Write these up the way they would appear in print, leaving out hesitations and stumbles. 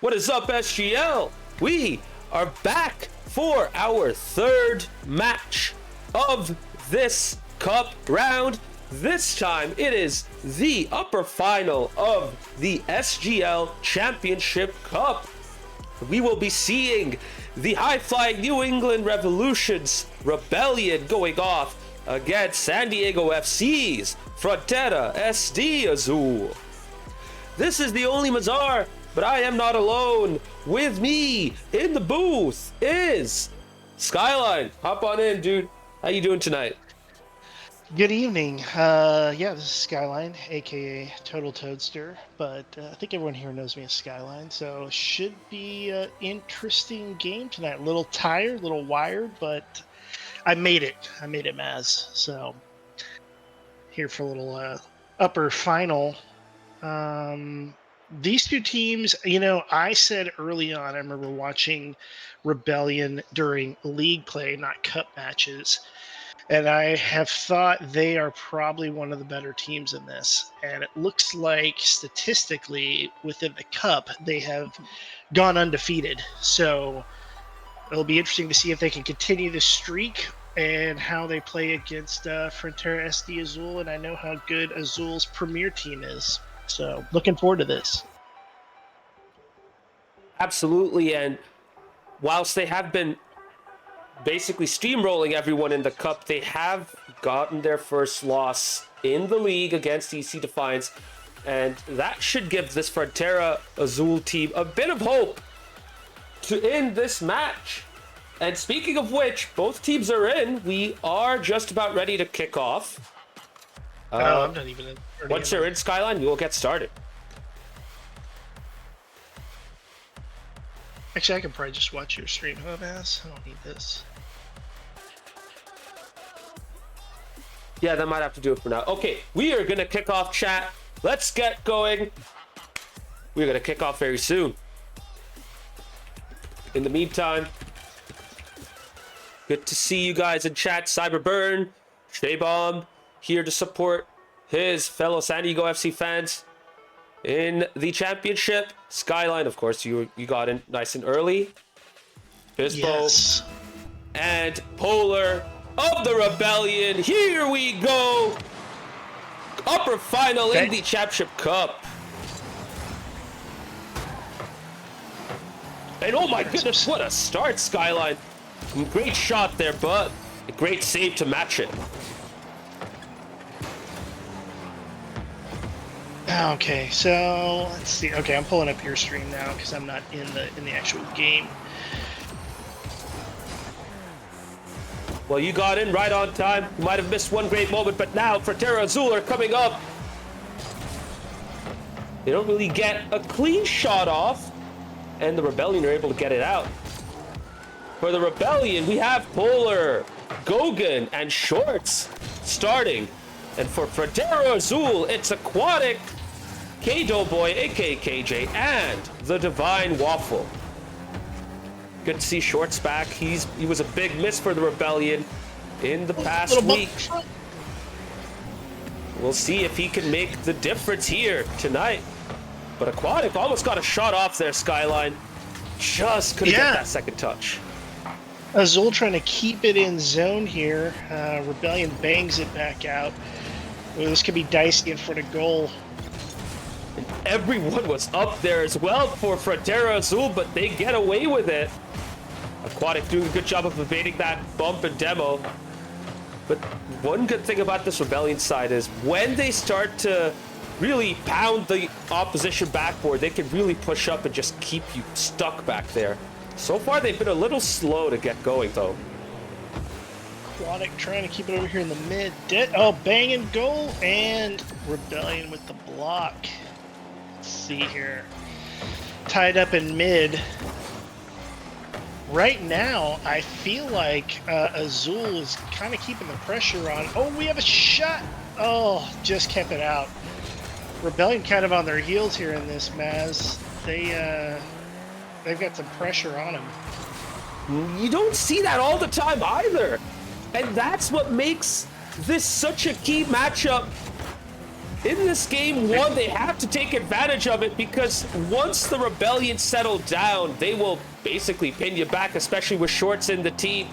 What is up, SGL? We are back for our third match of this cup round. This time it is the upper final of the SGL Championship Cup. We will be seeing the high-flying New England Revolution's Rebellion going off against San Diego FC's Frontera SD Azul. This is the only Mazar, but I am not alone. With me in the booth is Skyline. Hop on in, dude. How you doing tonight? Good evening. Yeah, this is Skyline, aka Total Toadster, but I think everyone here knows me as Skyline, so should be an interesting game tonight. A little tired, a little wired, but I made it. I made it, Maz. So here for a little upper final. These two teams, I said early on, I remember watching Rebellion during league play, not cup matches. And I have thought they are probably one of the better teams in this. And it looks like statistically within the cup, they have gone undefeated. So it'll be interesting to see if they can continue this streak and how they play against Frontera SD Azul. And I know how good Azul's premier team is. So looking forward to this. Absolutely, and whilst they have been basically steamrolling everyone in the cup, they have gotten their first loss in the league against EC Defiance, and that should give this Frontera Azul team a bit of hope to end this match. And speaking of which, both teams are in. We are just about ready to kick off. I'm not even in. Once you're in, Skyline, we will get started. Actually, I can probably just watch your stream, huh, Maz? I don't need this. Yeah, that might have to do it for now. Okay, we are going to kick off, chat. Let's get going. We're going to kick off very soon. In the meantime, good to see you guys in chat. Cyberburn, Shaybomb, here to support his fellow San Diego FC fans in the championship. Skyline, of course, you got in nice and early. Bispo, Yes. and Polar of the Rebellion. Here we go. Upper final in the Championship Cup. And oh my goodness, what a start, Skyline. Great shot there, but a great save to match it. Okay, so let's see. Okay, I'm pulling up your stream now because I'm not in the actual game. Well, you got in right on time. You might have missed one great moment, but now Frontera Azul are coming up. They don't really get a clean shot off, and the Rebellion are able to get it out. For the Rebellion, we have Polar, Gogan, and Shorts starting. And for Frontera Azul, it's Aquatic, K-Doughboy, aka KJ, and the Divine Waffle. Good to see Shorts back. He was a big miss for the Rebellion in the past week. We'll see if he can make the difference here tonight. But Aquatic almost got a shot off there, Skyline. Just couldn't get that second touch. Azul trying to keep it in zone here. Rebellion bangs it back out. Well, this could be dicey in front of goal. And everyone was up there as well for Frontera Azul, but they get away with it. Aquatic doing a good job of evading that bump and demo. But one good thing about this Rebellion side is when they start to really pound the opposition backboard, they can really push up and just keep you stuck back there. So far, they've been a little slow to get going, though. Aquatic trying to keep it over here in the mid. Oh, bang and goal, and Rebellion with the block. Let's see here. Tied up in mid. Right now, I feel like Azul is kind of keeping the pressure on. Oh, we have a shot. Oh, just kept it out. Rebellion kind of on their heels here in this, Maz. They've got some pressure on them. You don't see that all the time either. And that's what makes this such a key matchup in this game one, they have to take advantage of it, because once the Rebellion settle down, they will basically pin you back, especially with Shorts in the team.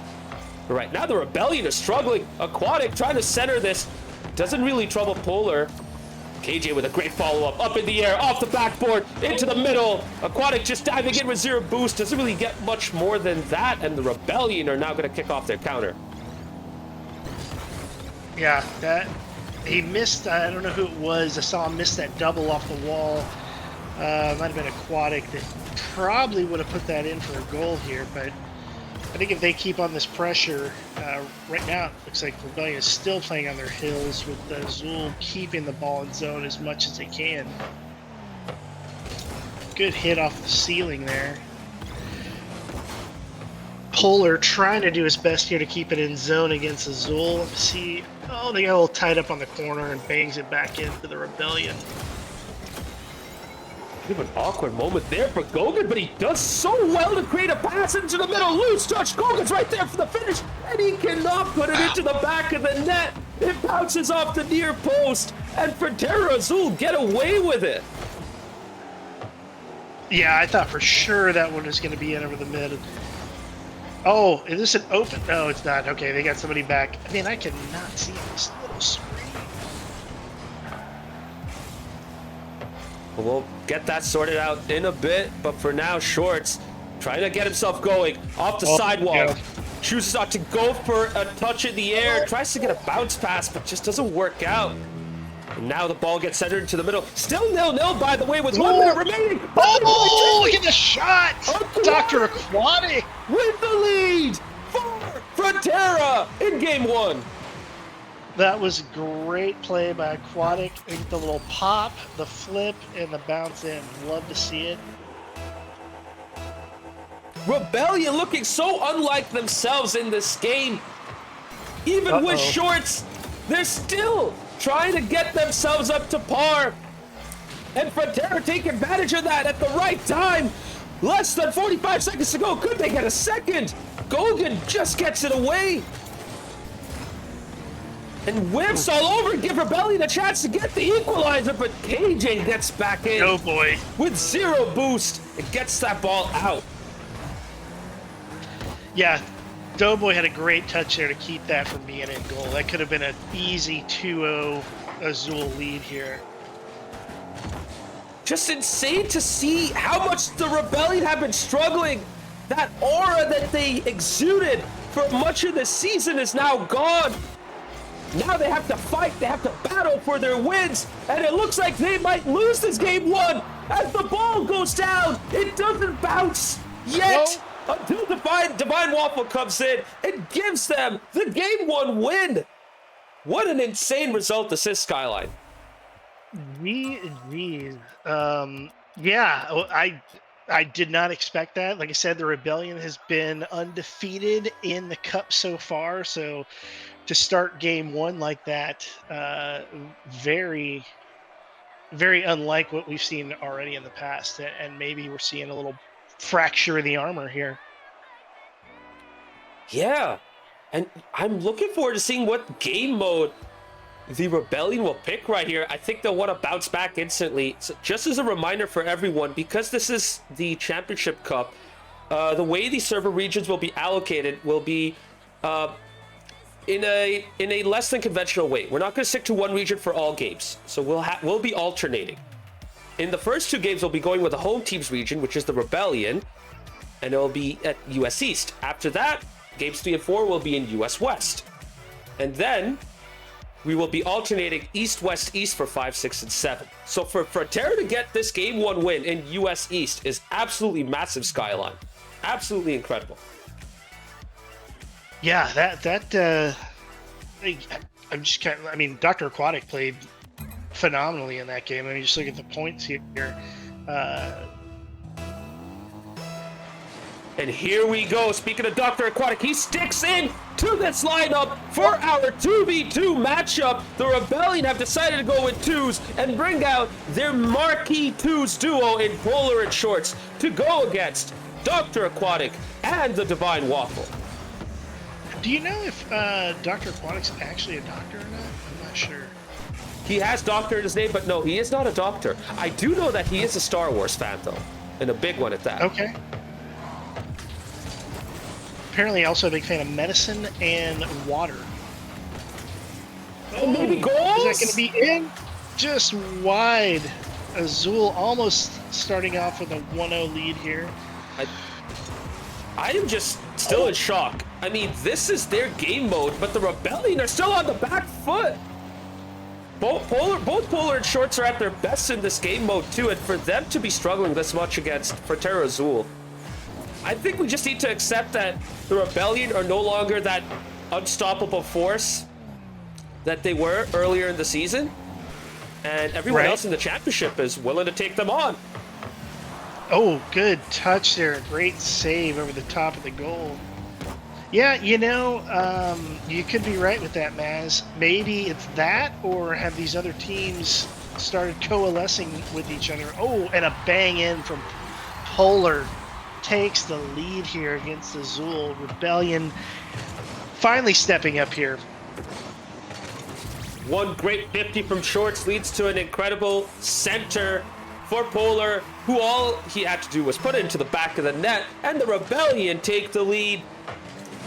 Right now, the Rebellion is struggling. Aquatic trying to center this. Doesn't really trouble Polar. KJ with a great follow-up. Up in the air, off the backboard, into the middle. Aquatic just diving in with 0 boost. Doesn't really get much more than that. And the Rebellion are now going to kick off their counter. Yeah, that... He missed, I don't know who it was. I saw him miss that double off the wall. Might have been Aquatic that probably would have put that in for a goal here, but I think if they keep on this pressure, right now it looks like Rebellion is still playing on their heels, with Azul keeping the ball in zone as much as they can. Good hit off the ceiling there. Polar trying to do his best here to keep it in zone against Azul. See, oh, they got a little tied up on the corner and bangs it back into the Rebellion. Bit of an awkward moment there for Gogan, but he does so well to create a pass into the middle. Loose touch. Gogan's right there for the finish, and he cannot put it into the back of the net. It bounces off the near post, and Frontera Azul get away with it. Yeah, I thought for sure that one was going to be in over the mid. Oh, is this an open? No, it's not. Okay, they got somebody back. I mean, I cannot see this little screen. We'll get that sorted out in a bit, but for now, Shorts trying to get himself going off the sidewalk. Yeah. Chooses not to go for a touch in the air. Tries to get a bounce pass, but just doesn't work out. And now the ball gets centered into the middle. Still 0-0, by the way, with 1 minute remaining. Oh, look at the shot! Dr. Aquatic with the lead for Frontera in game 1. That was great play by Aquatic. The little pop, the flip, and the bounce in. Love to see it. Rebellion looking so unlike themselves in this game. Even with Shorts, they're still trying to get themselves up to par. And Frontera take advantage of that at the right time. Less than 45 seconds to go. Could they get a second? Gogan just gets it away. And whips all over, give Rebellion a chance to get the equalizer, but KJ gets back in. Oh boy. With 0 boost, it gets that ball out. Yeah, Doughboy had a great touch there to keep that from being in goal. That could have been an easy 2-0 Azul lead here. Just insane to see how much the Rebellion have been struggling. That aura that they exuded for much of the season is now gone. Now they have to fight, they have to battle for their wins, and it looks like they might lose this game 1 as the ball goes down. It doesn't bounce yet until Divine Waffle comes in and gives them the game 1 win. What an insane result this is, Skyline. Yeah, I did not expect that. Like I said, the Rebellion has been undefeated in the Cup so far, so to start game 1 like that, very, very unlike what we've seen already in the past, and maybe we're seeing a little fracture in the armor here. Yeah, and I'm looking forward to seeing what game mode the Rebellion will pick right here. I think they'll want to bounce back instantly. So just as a reminder for everyone, because this is the Championship Cup, the way the server regions will be allocated will be in a less than conventional way. We're not going to stick to one region for all games, so we'll be alternating. In the first 2 games, we'll be going with the home team's region, which is the Rebellion, and it'll be at US East. After that, games 3 and 4 will be in US West, and then we will be alternating East, West, East for 5, 6, and 7. So for Frontera to get this game 1 win in US East is absolutely massive, Skyline. Absolutely incredible. Yeah, I'm just kind of, I mean, Dr. Aquatic played phenomenally in that game. I mean, just look at the points here. And here we go. Speaking of Dr. Aquatic, he sticks in to this lineup for our 2v2 matchup. The Rebellion have decided to go with 2s and bring out their marquee 2s duo in Polar and Shorts to go against Dr. Aquatic and the Divine Waffle. Do you know if Dr. Aquatic's actually a doctor or not? I'm not sure. He has doctor in his name, but no, he is not a doctor. I do know that he is a Star Wars fan, though, and a big one at that. Okay. Apparently also a big fan of medicine and water. Oh, maybe goals? Is that going to be in? Just wide. Azul almost starting off with a 1-0 lead here. I am just still in shock. I mean, this is their game mode, but the Rebellion are still on the back foot. Both Polar and Shorts are at their best in this game mode, too, and for them to be struggling this much against Frontera Azul, I think we just need to accept that the Rebellion are no longer that unstoppable force that they were earlier in the season, and everyone else in the championship is willing to take them on. Oh, good touch there. Great save over the top of the goal. Yeah, you know, you could be right with that, Maz. Maybe it's that, or have these other teams started coalescing with each other? Oh, and a bang in from Polar takes the lead here against Azul. Rebellion finally stepping up here. One great 50 from Shorts leads to an incredible center for Polar, who all he had to do was put it into the back of the net, and the Rebellion take the lead.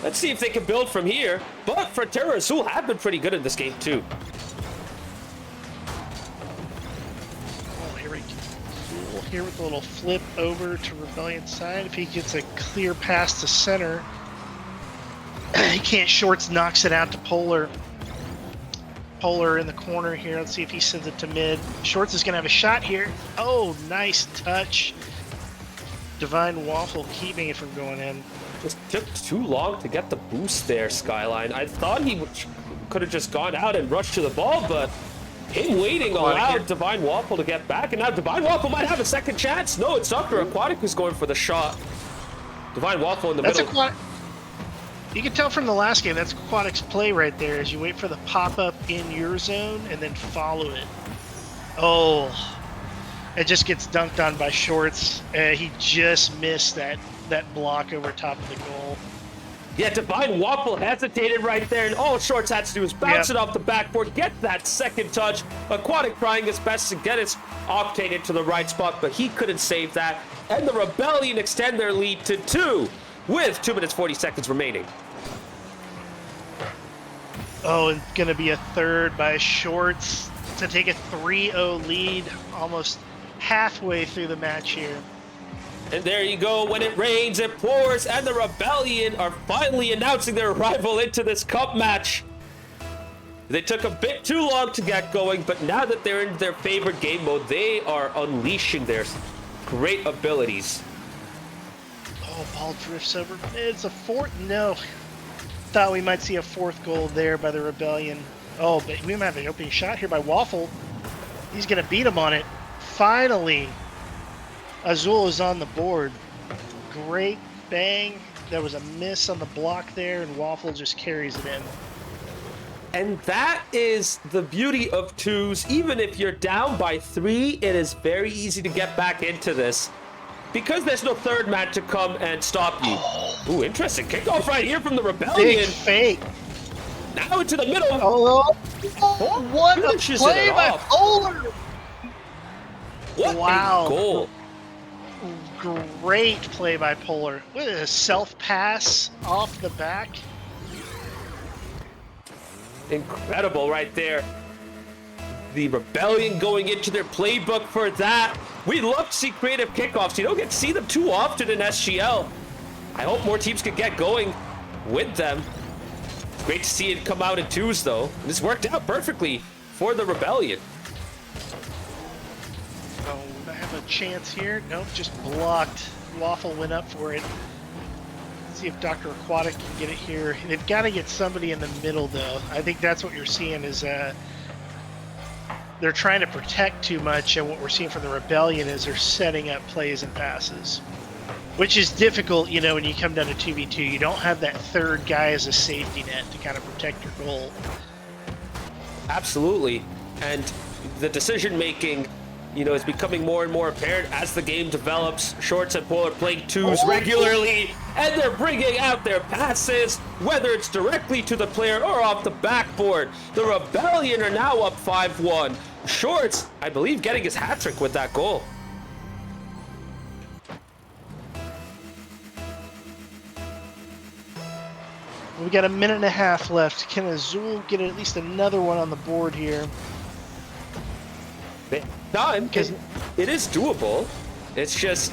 Let's see if they can build from here. But Frontera Azul have been pretty good in this game, too. Oh, here we go. Azul here with a little flip over to Rebellion side. If he gets a clear pass to center, he can't. Shorts knocks it out to Polar. Polar in the corner here. Let's see if he sends it to mid. Shorts is going to have a shot here. Oh, nice touch. Divine Waffle keeping it from going in. Just took too long to get the boost there, Skyline. I thought he could have just gone out and rushed to the ball, but him waiting allowed Divine Waffle to get back, and now Divine Waffle might have a second chance. No, it's Dr. Aquatic who's going for the shot. Divine Waffle in the middle. Aquatic. You can tell from the last game, that's Aquatic's play right there, as you wait for the pop-up in your zone and then follow it. Oh, it just gets dunked on by Shorts. He just missed that block over top of the goal. Yeah, Divine Waffle hesitated right there, and all Shorts had to do was bounce it off the backboard, get that second touch. Aquatic trying his best to get his Octane into the right spot, but he couldn't save that. And the Rebellion extend their lead to 2 with 2 minutes 40 seconds remaining. Oh, and going to be a third by Shorts to take a 3-0 lead almost halfway through the match here. And there you go. When it rains, it pours, and the Rebellion are finally announcing their arrival into this cup match. They took a bit too long to get going, but now that they're in their favorite game mode, they are unleashing their great abilities. Oh, ball drifts over. It's a fourth. No. Thought we might see a fourth goal there by the Rebellion. Oh, but we might have an opening shot here by Waffle. He's going to beat him on it. Finally, Azul is on the board. Great bang. There was a miss on the block there, and Waffle just carries it in. And that is the beauty of twos. Even if you're down by 3, it is very easy to get back into this, because there's no third man to come and stop you. Ooh, interesting kickoff right here from the Rebellion. Big fake. Now into the middle. Oh, what a play by Polar. What a goal. Great play by Polar. What a self pass off the back. Incredible right there. The Rebellion going into their playbook for that. We love to see creative kickoffs. You don't get to see them too often in SGL. I hope more teams can get going with them. It's great to see it come out in twos, though. And this worked out perfectly for the Rebellion. Oh, I have a chance here. Nope, just blocked. Waffle went up for it. Let's see if Dr. Aquatic can get it here. They've got to get somebody in the middle, though. I think that's what you're seeing is they're trying to protect too much, and what we're seeing from the Rebellion is they're setting up plays and passes, which is difficult, you know, when you come down to 2v2. You don't have that third guy as a safety net to kind of protect your goal. Absolutely. And the decision making is becoming more and more apparent as the game develops. Shorts and Polar playing twos regularly, and they're bringing out their passes, whether it's directly to the player or off the backboard. The Rebellion are now up 5-1. Shorts, I believe, getting his hat trick with that goal. We got a minute and a half left. Can Azul get at least another one on the board here? Done, because it is doable. It's just,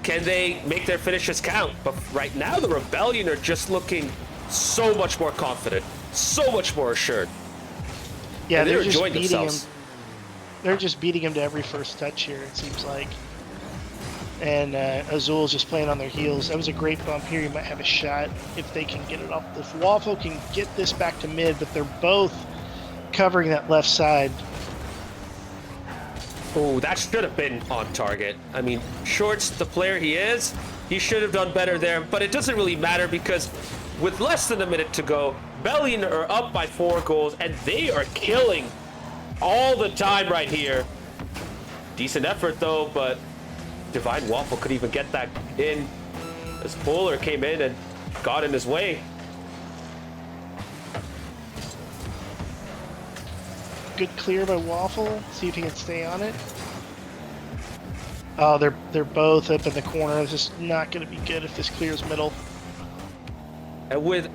can they make their finishes count? But right now, the Rebellion are just looking so much more confident, so much more assured. Yeah, and they're just enjoying beating themselves. him. They're just beating him to every first touch here, it seems like. And Azul's just playing on their heels. That was a great bump here. You might have a shot if they can get it off. If Waffle can get this back to mid, but they're both covering that left side. Oh, that should have been on target. I mean, Shorts, the player he is, he should have done better there, but it doesn't really matter because with less than a minute to go, Bellion are up by 4 goals, and they are killing all the time right here. Decent effort, though, but Divine Waffle could even get that in as Polar came in and got in his way. Good clear by Waffle. See if he can stay on it. Oh, they're both up in the corner. This is not going to be good if this clears middle. And with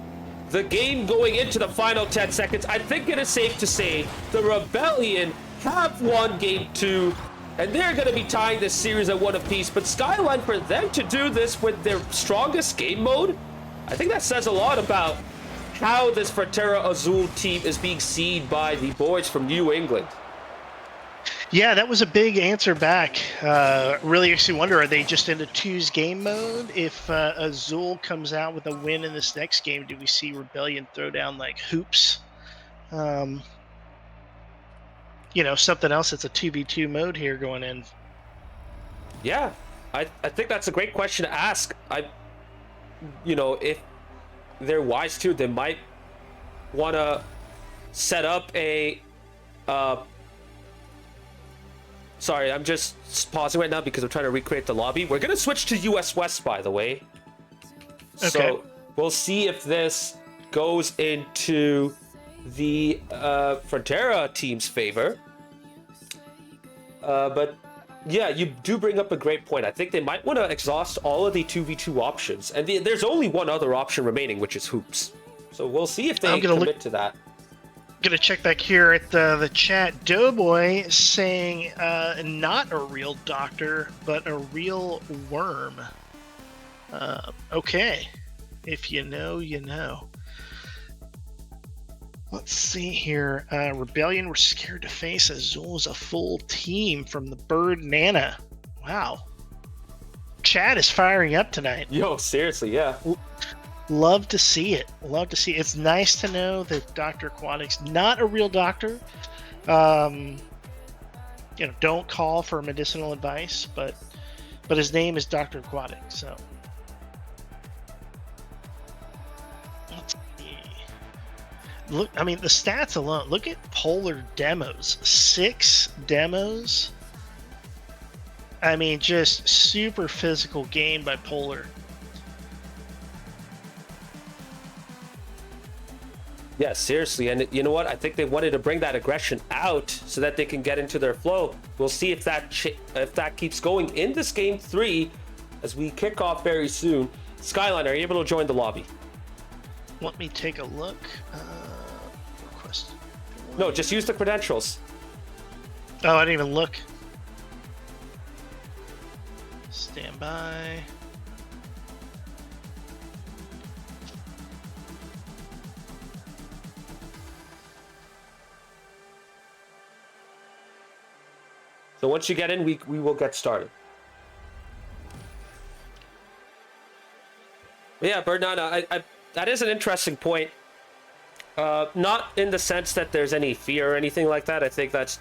the game going into the final 10 seconds, I think it is safe to say the Rebellion have won game 2, and they're going to be tying this series at 1 apiece. But Skyline, for them to do this with their strongest game mode, I think that says a lot about how this Frontera Azul team is being seen by the boys from New England. Yeah, that was a big answer back. Really makes you wonder, are they just into 2's game mode? If Azul comes out with a win in this next game, do we see Rebellion throw down like hoops? Something else that's a 2v2 mode here going in. Yeah, I think that's a great question to ask. If they're wise to, they might want to set up a sorry, I'm just pausing right now because I'm trying to recreate the lobby. We're going to switch to US West, by the way. Okay. So we'll see if this goes into the Frontera team's favor. But yeah, you do bring up a great point. I think they might want to exhaust all of the 2v2 options. And there's only one other option remaining, which is hoops. So we'll see if they commit to that. Gonna check back here at the chat. Doughboy saying not a real doctor, but a real worm. Okay. If you know, you know. Let's see here. Rebellion were scared to face Azul's a full team from the Bird Nana. Wow. Chat is firing up tonight. Yo, seriously, yeah. Love to see it. Love to see it. It's nice to know that Dr. Aquatic's not a real doctor. Don't call for medicinal advice, but his name is Dr. Aquatic, so. Let's see. Look, I mean, the stats alone. Look at Polar demos. 6 demos. I mean, just super physical game by Polar. Yeah, seriously, and you know what? I think they wanted to bring that aggression out so that they can get into their flow. We'll see if that keeps going in this game 3 as we kick off very soon. Skyline, are you able to join the lobby? Let me take a look. Request. No, just use the credentials. Oh, I didn't even look. Stand by. So once you get in, we will get started. Yeah, Bernana, that is an interesting point. Not in the sense that there's any fear or anything like that. I think that's,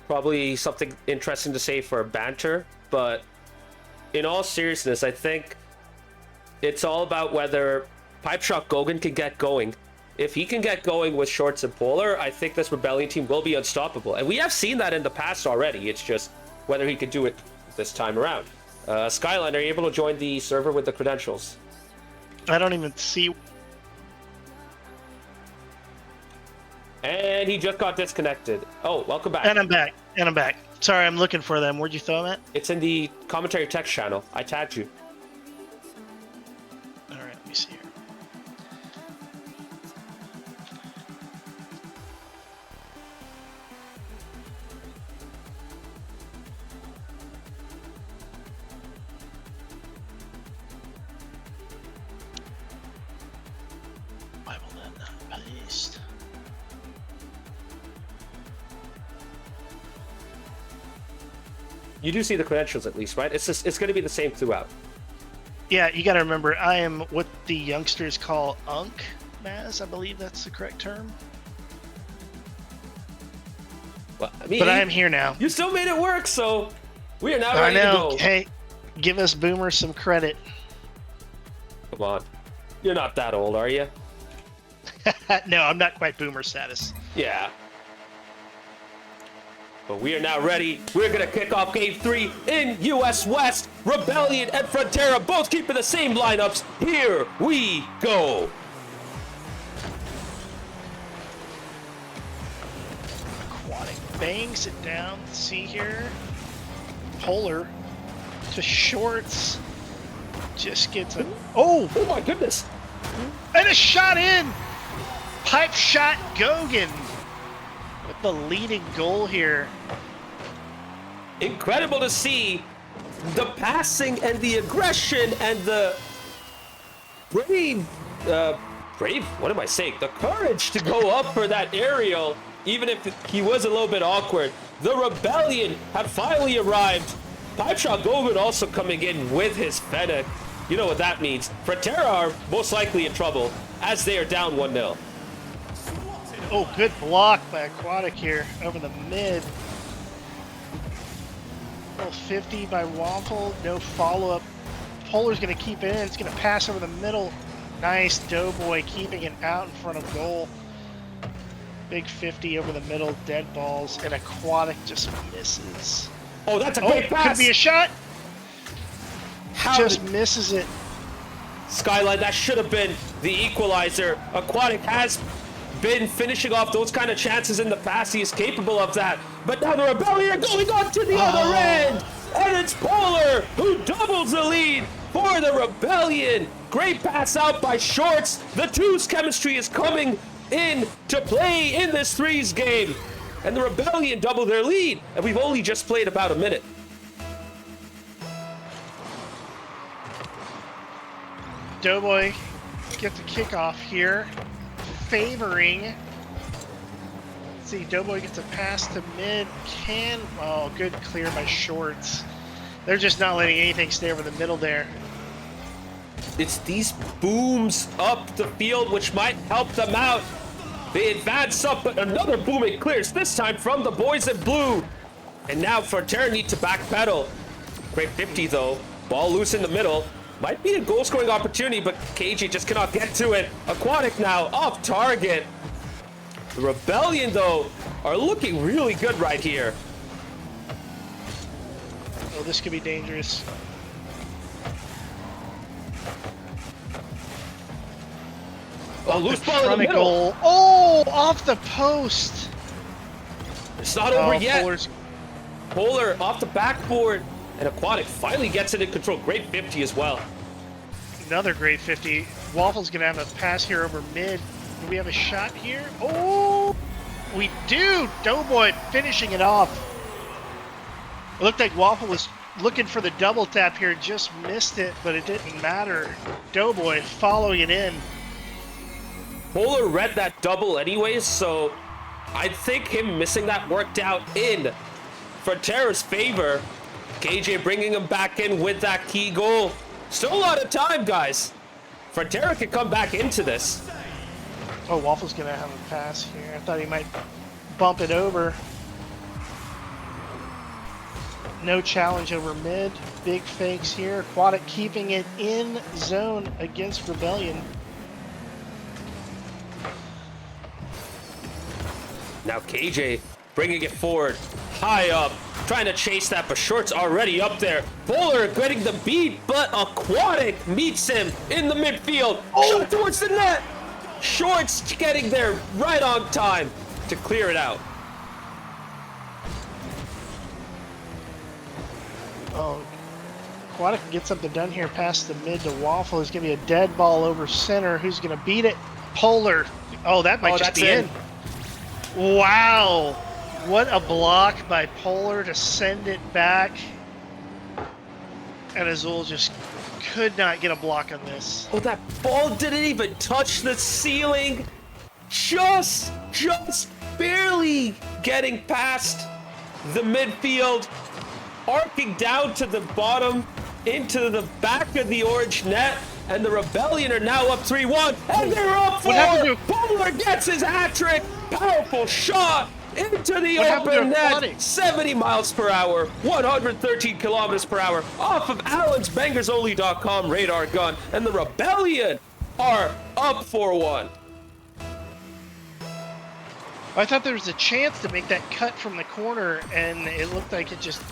probably something interesting to say for banter. But in all seriousness, I think it's all about whether Pipe Shot Gogan can get going if he can get going with Shorts and Polar, I think this Rebellion team will be unstoppable. And we have seen that in the past already. It's just whether he could do it this time around. Skyline, are you able to join the server with the credentials? I don't even see. And he just got disconnected. Oh, welcome back. And I'm back. And I'm back. Sorry, I'm looking for them. Where'd you throw them at? It's in the commentary text channel. I tagged you. All right, let me see here. Why will that not paste? You do see the credentials at least, right? It's going to be the same throughout. Yeah, you got to remember, I am what the youngsters call Unk Maz. I believe that's the correct term. Well, I mean, But I am here now. You still made it work, so we are now I ready to know. go. Hey, give us Boomer some credit. Come on. You're not that old, are you? No, I'm not quite Boomer status. Yeah. But we are now ready. We're going to kick off Game 3 in US West. Rebellion and Frontera both keeping the same lineups. Here we go. Aquatic bangs it down. See here. Polar to Shorts. Just gets a... Oh! Oh my goodness. And a shot in! Pipe shot Gogan with the leading goal here. Incredible to see the passing and the aggression and the brave, what am I saying? The courage to go up for that aerial, even if he was a little bit awkward. The Rebellion had finally arrived. Pipe shot Gogan also coming in with his Fennec. You know what that means. Frontera are most likely in trouble as they are down 1-0. Oh, good block by Aquatic here over the mid. Little 50 by Waffle, no follow-up. Polar's going to keep it in. It's going to pass over the middle. Nice Doughboy keeping it out in front of goal. Big 50 over the middle, dead balls, and Aquatic just misses. Oh, that's a great pass. Could be a shot. How Just misses it. Skyline, that should have been the equalizer. Aquatic has been finishing off those kind of chances in the past. He is capable of that. But now the Rebellion are going on to the other end. And it's Polar who doubles the lead for the Rebellion. Great pass out by Shorts. The twos chemistry is coming in to play in this threes game. And the Rebellion double their lead. And we've only just played about a minute. Doughboy gets a kickoff here, favoring. Let's see, Doughboy gets a pass to mid. Oh, good clear by Shorts. They're just not letting anything stay over the middle there. It's these booms up the field which might help them out. They advance up, but another boom it clears, this time from the boys in blue. And now Frontera need to backpedal. Great 50 though, ball loose in the middle. Might be a goal-scoring opportunity, but KG just cannot get to it. Aquatic now off target. The Rebellion, though, are looking really good right here. Oh, this could be dangerous. Oh, loose ball in the middle. Goal. Oh, off the post. It's not over yet. Polar's... Polar off the backboard. And Aquatic finally gets it in control. Great 50 as well. Another great 50. Waffle's going to have a pass here over mid. Do we have a shot here? Oh, we do. Doughboy finishing it off. It looked like Waffle was looking for the double tap here. Just missed it, but it didn't matter. Doughboy following it in. Polar read that double anyways, so I think him missing that worked out in Frontera's favor. KJ bringing him back in with that key goal. Still a lot of time, guys. Frontera can come back into this. Oh, Waffle's going to have a pass here. I thought he might bump it over. No challenge over mid. Big fakes here. Aquatic keeping it in zone against Rebellion. Now KJ bringing it forward, high up, trying to chase that, but Short's already up there. Polar getting the beat, but Aquatic meets him in the midfield. Shot towards the net. Short's getting there right on time to clear it out. Oh, Aquatic can get something done here past the mid to Waffle. There's going to be a dead ball over center. Who's going to beat it? Polar. Oh, that might just be in. Wow. What a block by Polar to send it back. And Azul just could not get a block on this. Oh, that ball didn't even touch the ceiling. Just barely getting past the midfield. Arcing down to the bottom into the back of the orange net. And the Rebellion are now up 3-1. And they're up 4. Polar gets his hat trick. Powerful shot into the open net. 70 miles per hour, 113 kilometers per hour off of Alan's BangersOnly.com radar gun. And the Rebellion are up 4-1. I thought there was a chance to make that cut from the corner, and it looked like it just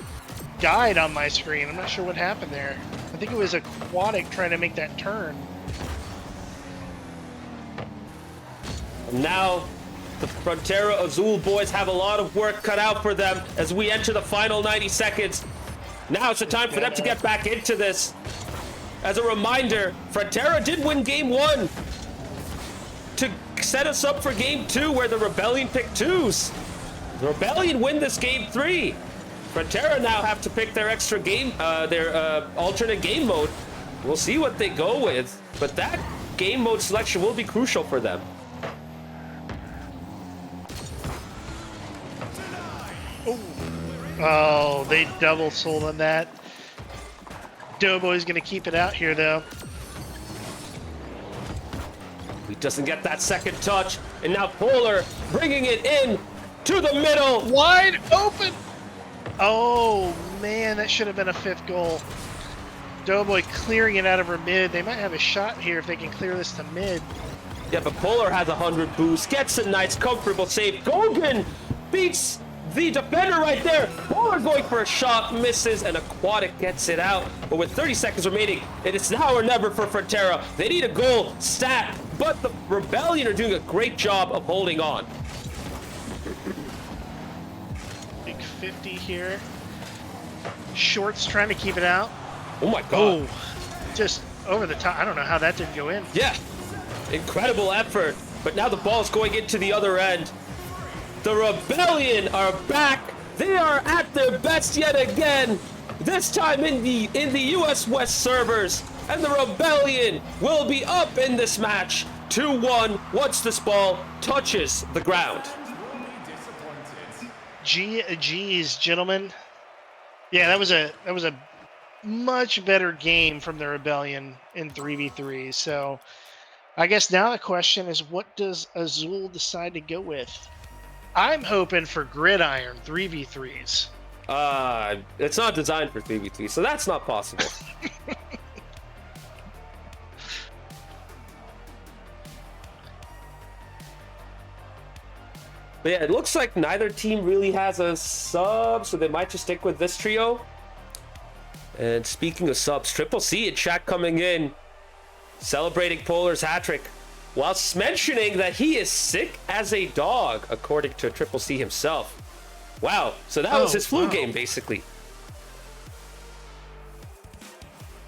died on my screen. I'm not sure what happened there. I think it was Aquatic trying to make that turn. Now, the Frontera Azul boys have a lot of work cut out for them as we enter the final 90 seconds. Now it's the time for them to get back into this. As a reminder, Frontera did win game 1 to set us up for game 2 where the Rebellion picked 2s. The Rebellion win this game 3. Frontera now have to pick their extra game, their alternate game mode. We'll see what they go with, but that game mode selection will be crucial for them. Oh, they double sold on that. Doughboy's going to keep it out here, though. He doesn't get that second touch, and now Polar bringing it in to the middle. Wide open. Oh, man, that should have been a 5th goal. Doughboy clearing it out of her mid. They might have a shot here if they can clear this to mid. Yeah, but Polar has 100 boost, gets a nice, comfortable save. Gogan beats the defender right there. Polar going for a shot, misses, and Aquatic gets it out. But with 30 seconds remaining, it is now or never for Frontera. They need a goal stat, but the Rebellion are doing a great job of holding on. Big 50 here. Short's trying to keep it out. Oh my god. Oh, just over the top. I don't know how that didn't go in. Yeah, incredible effort. But now the ball's going into the other end. The Rebellion are back. They are at their best yet again. This time in the US West servers. And the Rebellion will be up in this match 2-1 once this ball touches the ground. Geez, gentlemen. Yeah, that was a much better game from the Rebellion in 3v3. So I guess now the question is, what does Azul decide to go with? I'm hoping for Gridiron 3v3s. It's not designed for 3v3, so that's not possible. But yeah, it looks like neither team really has a sub, so they might just stick with this trio. And speaking of subs, Triple C in chat coming in, celebrating Polar's hat trick, whilst mentioning that he is sick as a dog, according to Triple C himself. Wow, so that was his flu game, basically.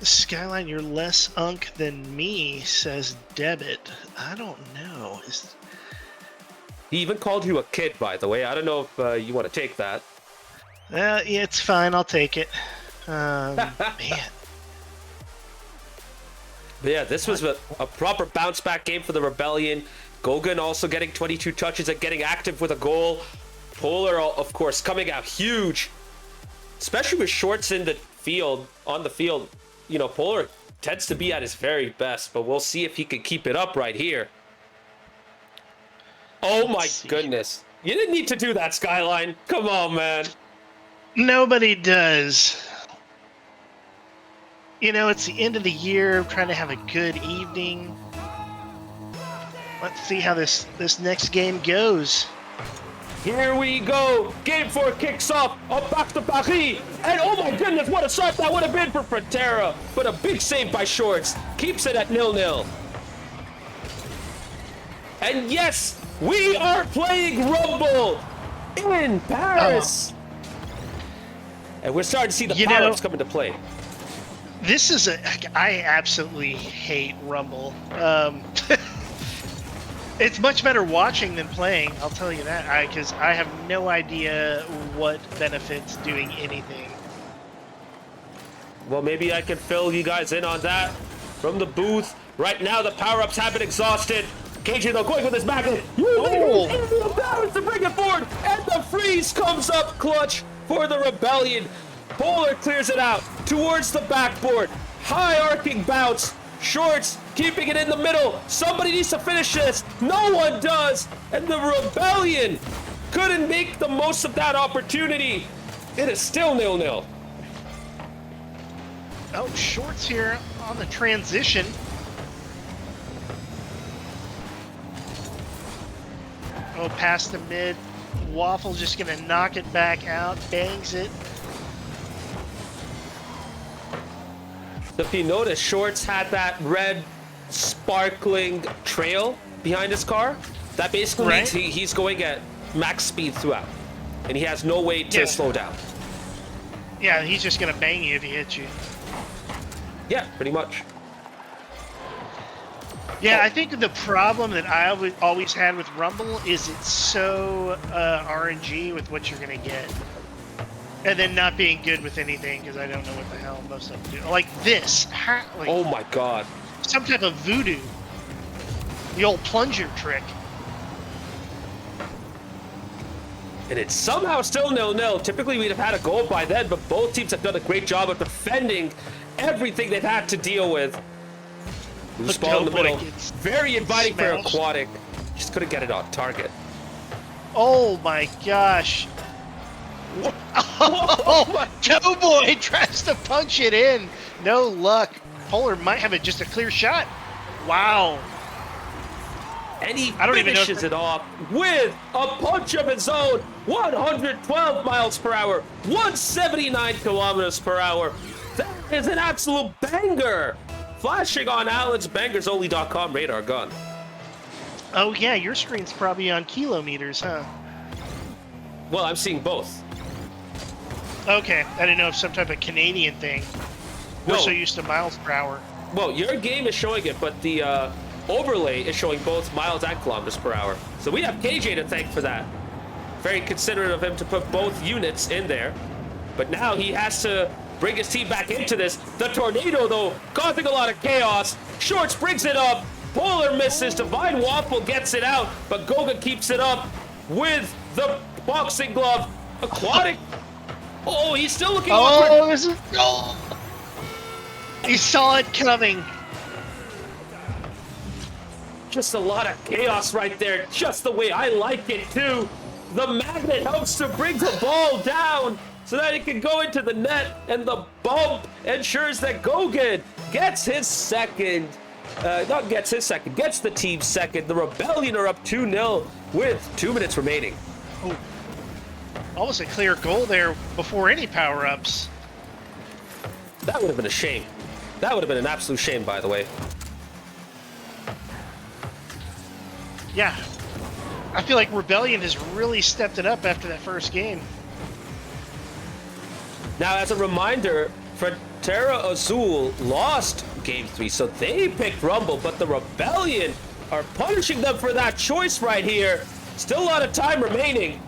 Skyline, you're less unk than me, says Debit. I don't know. He even called you a kid, by the way. I don't know if you want to take that. Yeah, it's fine. I'll take it. Man. But yeah, this was a proper bounce-back game for the Rebellion. Gogan also getting 22 touches and getting active with a goal. Polar, of course, coming out huge, especially with Shorts in the field, on the field. You know, Polar tends to be at his very best, but we'll see if he can keep it up right here. Oh my goodness. You didn't need to do that, Skyline. Come on, man. Nobody does. You know, it's the end of the year, trying to have a good evening. Let's see how this next game goes. Here we go. Game 4 kicks off. Up back to Paris. And oh my goodness, what a shot that would have been for Frontera. But a big save by Shorts. Keeps it at 0-0. And yes, we are playing Rumble in Paris. And we're starting to see the power-ups come into play. This is I absolutely hate Rumble. It's much better watching than playing, I'll tell you that, because I have no idea what benefits doing anything. Well, maybe I can fill you guys in on that from the booth. Right now, the power-ups have been exhausted. KJ, though, going with his magnet. The balance to bring it forward, and the freeze comes up clutch for the Rebellion. Polar clears it out towards the backboard. High arcing bounce. Shorts keeping it in the middle. Somebody needs to finish this. No one does. And the Rebellion couldn't make the most of that opportunity. It is still 0-0. Oh, Shorts here on the transition. Oh, past the mid. Waffle just going to knock it back out. Bangs it. If you notice, Shorts had that red sparkling trail behind his car. That basically means he's going at max speed throughout. And he has no way to slow down. Yeah, he's just going to bang you if he hits you. Yeah, pretty much. Yeah, I think the problem that I always had with Rumble is it's so RNG with what you're going to get. And then not being good with anything, because I don't know what the hell most of them do. Like this. Like, oh my god. Some type of voodoo. The old plunger trick. And it's somehow still 0-0. Typically we'd have had a goal by then, but both teams have done a great job of defending everything they've had to deal with. Loose ball in the middle. Very inviting for Aquatic. Just couldn't get it on target. Oh my gosh. Oh, Doughboy tries to punch it in. No luck. Polar might have just a clear shot. Wow. And he finishes it off with a punch of his own. 112 miles per hour. 179 kilometers per hour. That is an absolute banger. Flashing on Alan's bangersonly.com radar gun. Oh yeah, your screen's probably on kilometers, huh? Well, I'm seeing both. Okay, I didn't know if some type of Canadian thing. We're so used to miles per hour. Well, your game is showing it, but the overlay is showing both miles and kilometers per hour. So we have KJ to thank for that. Very considerate of him to put both units in there. But now he has to bring his team back into this. The tornado, though, causing a lot of chaos. Shorts brings it up. Polar misses. Divine Waffle gets it out, but Goga keeps it up with the boxing glove. Aquatic. Oh, he's still looking awkward. Oh, this is... Oh. He saw it coming. Just a lot of chaos right there. Just the way I like it, too. The magnet helps to bring the ball down so that it can go into the net, and the bump ensures that Gogan gets his second. Gets the team's second. The Rebellion are up 2-0 with 2 minutes remaining. Oh. Almost a clear goal there before any power-ups. That would have been a shame. That would have been an absolute shame, by the way. Yeah. I feel like Rebellion has really stepped it up after that first game. Now, as a reminder, Frontera Azul lost Game 3, so they picked Rumble, but the Rebellion are punishing them for that choice right here. Still a lot of time remaining.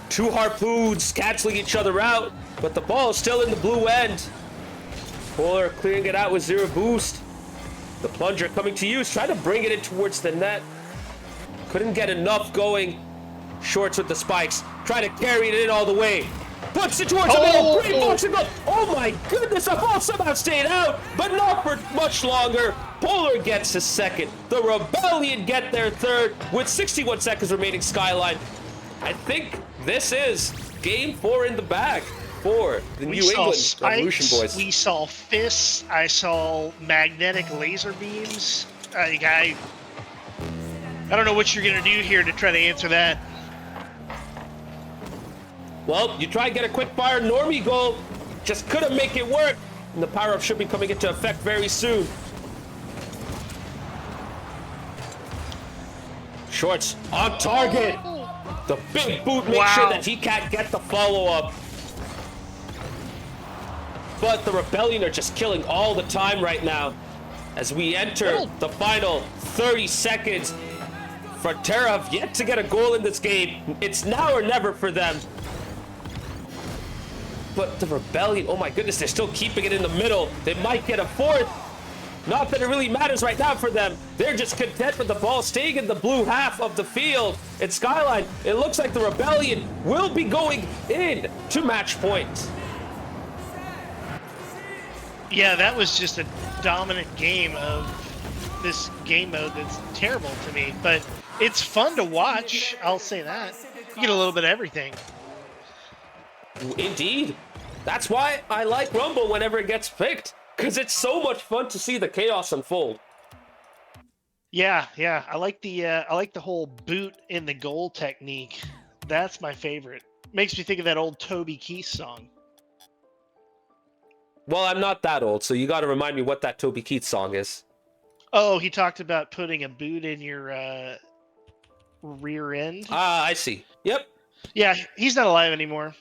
2 harpoons canceling each other out, but the ball is still in the blue end. Polar clearing it out with 0 boost. The plunger coming to use, trying to bring it in towards the net. Couldn't get enough going. Shorts with the spikes, trying to carry it in all the way. Puts it towards the middle. Great boxing glove. Oh my goodness, the ball somehow stayed out, but not for much longer. Polar gets his second. The Rebellion get their third with 61 seconds remaining. Skyline. I think this is game 4 in the bag for the New England Revolution boys. We saw fists. I saw magnetic laser beams. I don't know what you're going to do here to try to answer that. Well, you try and get a quick fire normie goal. Just couldn't make it work. And the power-up should be coming into effect very soon. Shorts on target. The big boot makes sure that he can't get the follow-up. But the Rebellion are just killing all the time right now. As we enter the final 30 seconds. Frontera have yet to get a goal in this game. It's now or never for them. But the Rebellion, oh my goodness, they're still keeping it in the middle. They might get a fourth. Not that it really matters right now for them. They're just content with the ball staying in the blue half of the field. And Skyline, it looks like the Rebellion will be going in to match point. Yeah, that was just a dominant game of this game mode that's terrible to me. But it's fun to watch, I'll say that. You get a little bit of everything. Indeed. That's why I like Rumble whenever it gets picked. Because it's so much fun to see the chaos unfold. Yeah. I like the whole boot in the goal technique. That's my favorite. Makes me think of that old Toby Keith song. Well, I'm not that old, so you got to remind me what that Toby Keith song is. Oh, he talked about putting a boot in your rear end. Ah, I see. Yep. Yeah, he's not alive anymore.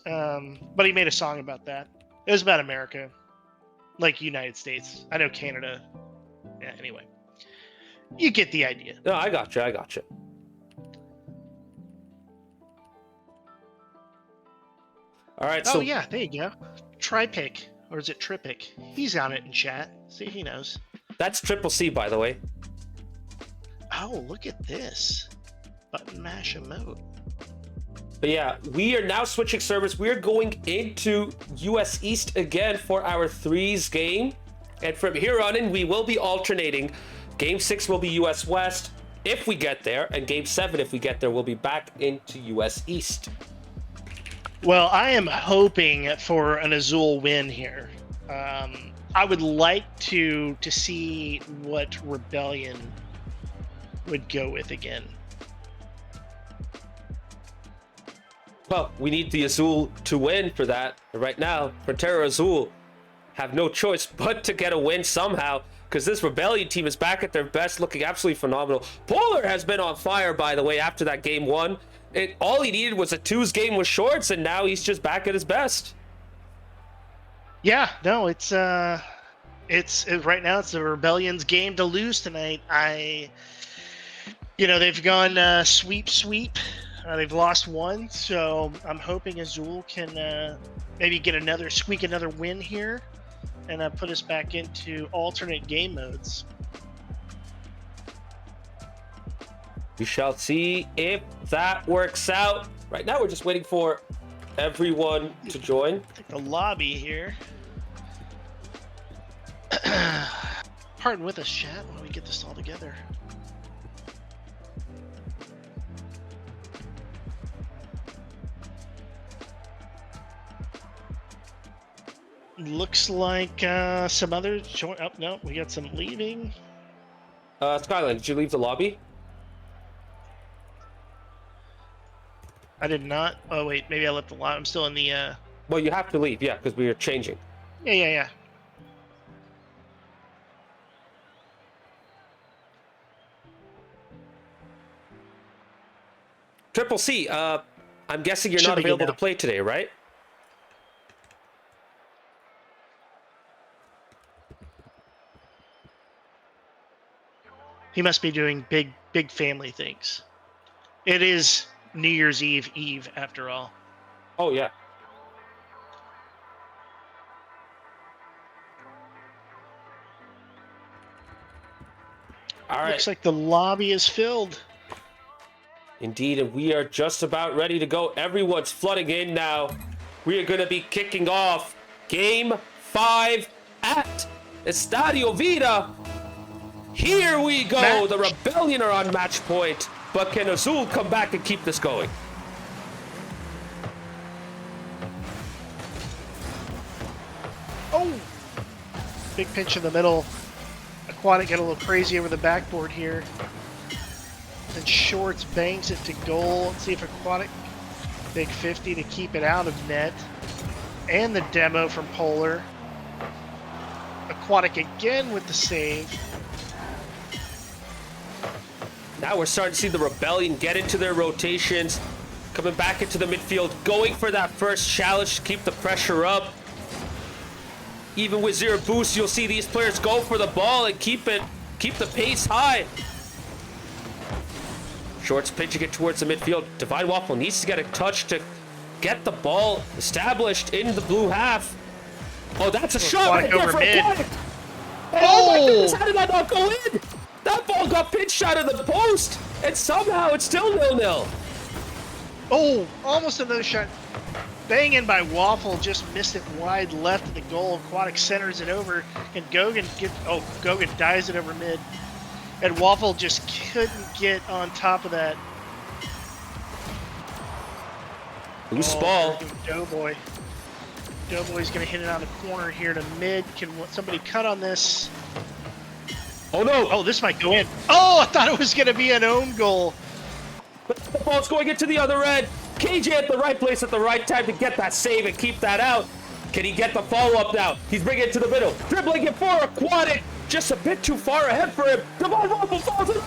But he made a song about that. It was about America. Like United States. I know Canada. Yeah, anyway. You get the idea. No, I got you. All right, so... Oh, yeah, there you go. Tri-pick. Or is it Tripic? He's on it in chat. See if he knows. That's Triple C, by the way. Oh, look at this. Button mash emote. But yeah, we are now switching servers. We're going into US East again for our threes game. And from here on in, we will be alternating. Game 6 will be US West if we get there. And Game 7, if we get there, we'll be back into US East. Well, I am hoping for an Azul win here. I would like to see what Rebellion would go with again. Well, we need the Azul to win for that. Right now, Frontera Azul have no choice but to get a win somehow, because this Rebellion team is back at their best, looking absolutely phenomenal. Polar has been on fire, by the way, after that game 1. All he needed was a twos game with Shorts, and now he's just back at his best. Yeah, no, it's right now it's the Rebellion's game to lose tonight. They've gone sweep. They've lost one, so I'm hoping Azul can maybe squeak another win here, and put us back into alternate game modes. We shall see if that works out. Right now, we're just waiting for everyone to join. I think the lobby here. Pardon with us, chat, when we get this all together. Looks like some others join. Oh, no, we got some leaving. Skyline, did you leave the lobby? I did not. Oh, wait, maybe I left the lobby. I'm still in the... Well, you have to leave, yeah, because we are changing. Yeah. Triple C, I'm guessing you're Should not be good available now. to play today, right? He must be doing big family things. It is New Year's Eve after all. Oh, yeah. All right. Looks like the lobby is filled. Indeed, and we are just about ready to go. Everyone's flooding in now. We are going to be kicking off Game 5 at Estadio Vida. Here we go. The Rebellion are on match point, but can Azul come back and keep this going? Oh! Big pinch in the middle. Aquatic got a little crazy over the backboard here. And Shorts bangs it to goal. Let's see if Aquatic Big 50 to keep it out of net. And the demo from Polar. Aquatic again with the save. Now we're starting to see the Rebellion get into their rotations, coming back into the midfield, going for that first challenge to keep the pressure up. Even with zero boost, you'll see these players go for the ball and keep the pace high. Shorts pitching it towards the midfield. Divine Waffle needs to get a touch to get the ball established in the blue half. Oh, that's a shot right there for Aquatic. Oh my goodness, how did that not go in? That ball got pitched out of the post, and somehow it's still 0-0. Oh, almost another shot. Bang in by Waffle, just missed it wide left of the goal. Aquatic centers it over, and Gogan dives it over mid. And Waffle just couldn't get on top of that. Loose ball. Doughboy. Doughboy's going to hit it on the corner here to mid. Can somebody cut on this? Oh no! Oh, this might go in. Oh, I thought it was going to be an own goal. But the ball's going into the other end. KJ at the right place at the right time to get that save and keep that out. Can he get the follow-up now? He's bringing it to the middle. Dribbling it for Aquatic. Just a bit too far ahead for him. Divine Waffle falls it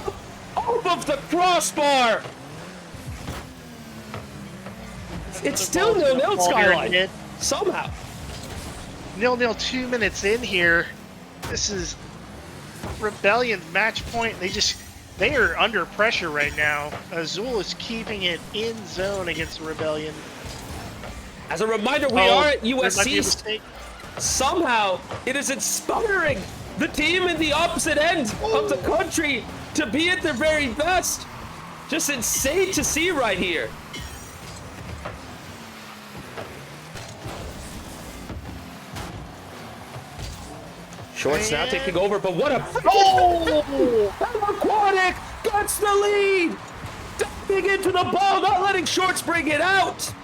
off of the crossbar. It's still 0-0, Skyline. Somehow. 0-0, 2 minutes in here. This is Rebellion's match point. They are under pressure right now. Azul is keeping it in zone against Rebellion. As a reminder, we are at USC. Somehow, it is inspiring the team in the opposite end of the country to be at their very best. Just insane to see right here. Shorts now taking over, but what a... Oh! Aquatic gets the lead! Diving into the ball, not letting Shorts bring it out!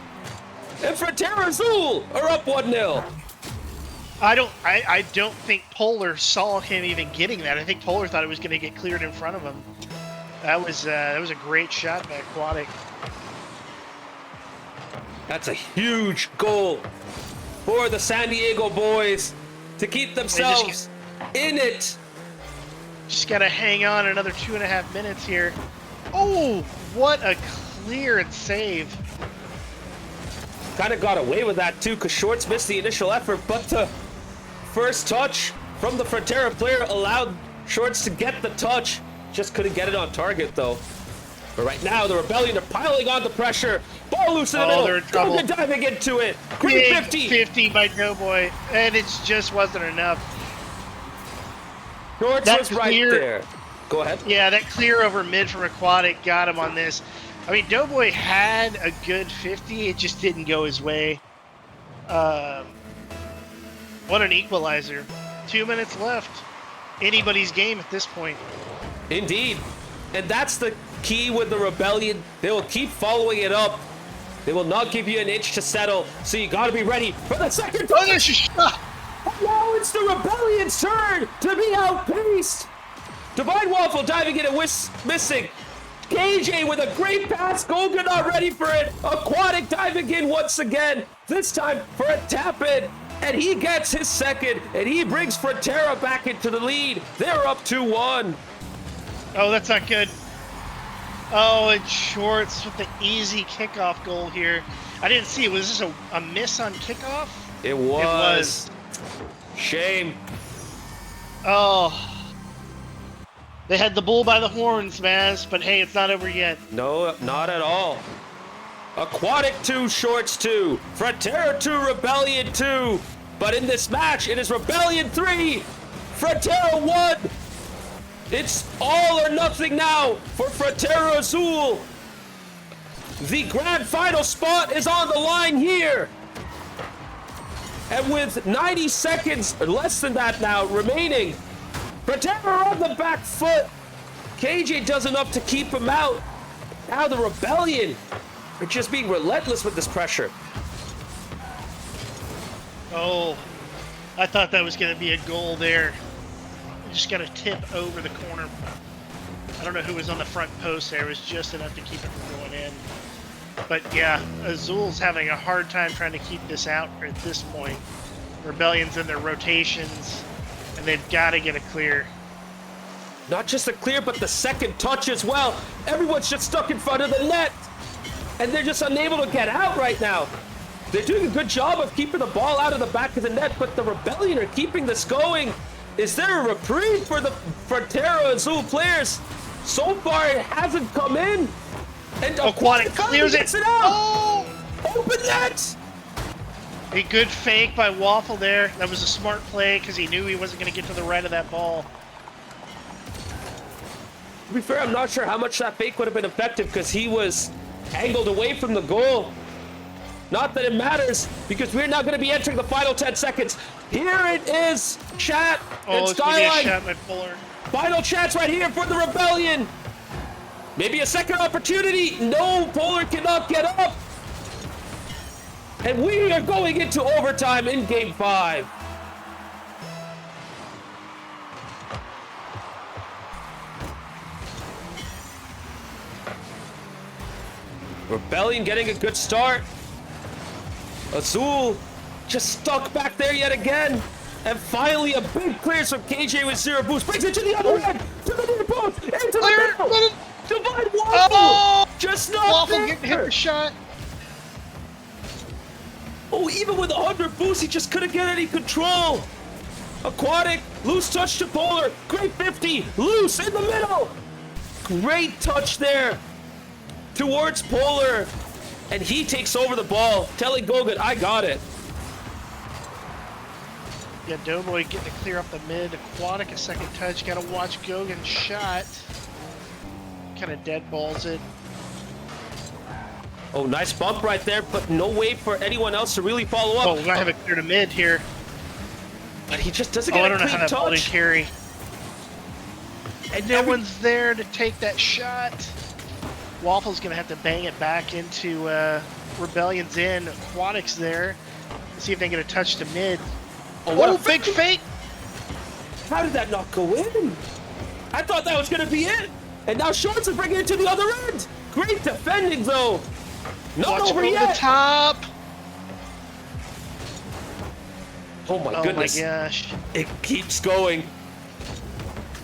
And Frontera Azul are up 1-0. I don't think Polar saw him even getting that. I think Polar thought it was going to get cleared in front of him. That was a great shot by Aquatic. That's a huge goal for the San Diego boys to keep themselves in it. Just got to hang on another 2.5 minutes here. Oh, what a clear and save. Kind of got away with that too because Shorts missed the initial effort, but the first touch from the Frontera player allowed Shorts to get the touch. Just couldn't get it on target though. But right now the Rebellion are piling on the pressure. Ball loose in the middle. They're in trouble. Gogan diving into it. Big 50. 50 by Doughboy, and it just wasn't enough. Shorts was right there. Go ahead. Yeah, that clear over mid from Aquatic got him on this. I mean, Doughboy had a good 50. It just didn't go his way. What an equalizer. 2 minutes left. Anybody's game at this point. Indeed. And that's the key with the Rebellion. They will keep following it up. They will not give you an inch to settle. So you got to be ready for the second touch. Oh, there's a shot. And now it's the Rebellion's turn to be outpaced. Divine Waffle diving in and missing. KJ with a great pass. Gogan not ready for it. Aquatic diving in once again. This time for a tap in. And he gets his second. And he brings Frontera back into the lead. They're up 2-1. Oh, that's not good. Oh, and Shorts with the easy kickoff goal here. I didn't see it. Was this a miss on kickoff? It was. Shame. Oh. They had the bull by the horns, Maz, but hey, it's not over yet. No, not at all. Aquatic 2, Shorts 2. Frontera 2, Rebellion 2. But in this match, it is Rebellion 3, Frontera 1. It's all or nothing now for Frontera Azul. The grand final spot is on the line here. And with 90 seconds, or less than that now, remaining, Frontera on the back foot. KJ does enough to keep him out. Now the Rebellion are just being relentless with this pressure. Oh, I thought that was going to be a goal there. Just got to tip over the corner. I don't know who was on the front post there. It was just enough to keep it from going in. But yeah, Azul's having a hard time trying to keep this out at this point. Rebellion's in their rotations, and they've got to get a clear. Not just a clear, but the second touch as well. Everyone's just stuck in front of the net, and they're just unable to get out right now. They're doing a good job of keeping the ball out of the back of the net, but the Rebellion are keeping this going. Is there a reprieve for the Frontera Azul players? So far, it hasn't come in. And Aquatic clears it. Out. Oh! Open net! A good fake by Waffle there. That was a smart play because he knew he wasn't going to get to the right of that ball. To be fair, I'm not sure how much that fake would have been effective because he was angled away from the goal. Not that it matters, because we're now going to be entering the final 10 seconds. Here it is, chat and Skyline. Final chance right here for the Rebellion. Maybe a second opportunity. No, Polar cannot get up. And we are going into overtime in Game 5. Rebellion getting a good start. Azul just stuck back there yet again. And finally a big clearance from KJ with 0 boost. Brings it to the other end. To the near post. Into the middle. Divine Waffle. Oh! Just not Waffle there. getting hit the shot. Oh, even with 100 boosts, he just couldn't get any control. Aquatic, loose touch to Polar. Great 50, loose in the middle. Great touch there towards Polar. And he takes over the ball, telling Gogan, I got it. Yeah, Doughboy getting to clear up the mid. Aquatic, a second touch. Got to watch Gogan's shot. Kind of dead balls it. Oh, nice bump right there, but no way for anyone else to really follow up. Oh, we're going to have it clear to mid here. But he just doesn't get a clean touch. I don't know how that ball carry. And no one's there to take that shot. Waffle's going to have to bang it back into Rebellion's in. Aquatic's there. Let's see if they can get a touch to mid. Oh, what a big fake! How did that not go in? I thought that was going to be it. And now Shorts is bringing it to the other end. Great defending, though. Not Watch over yet. The top. Oh my goodness. Oh my gosh. It keeps going.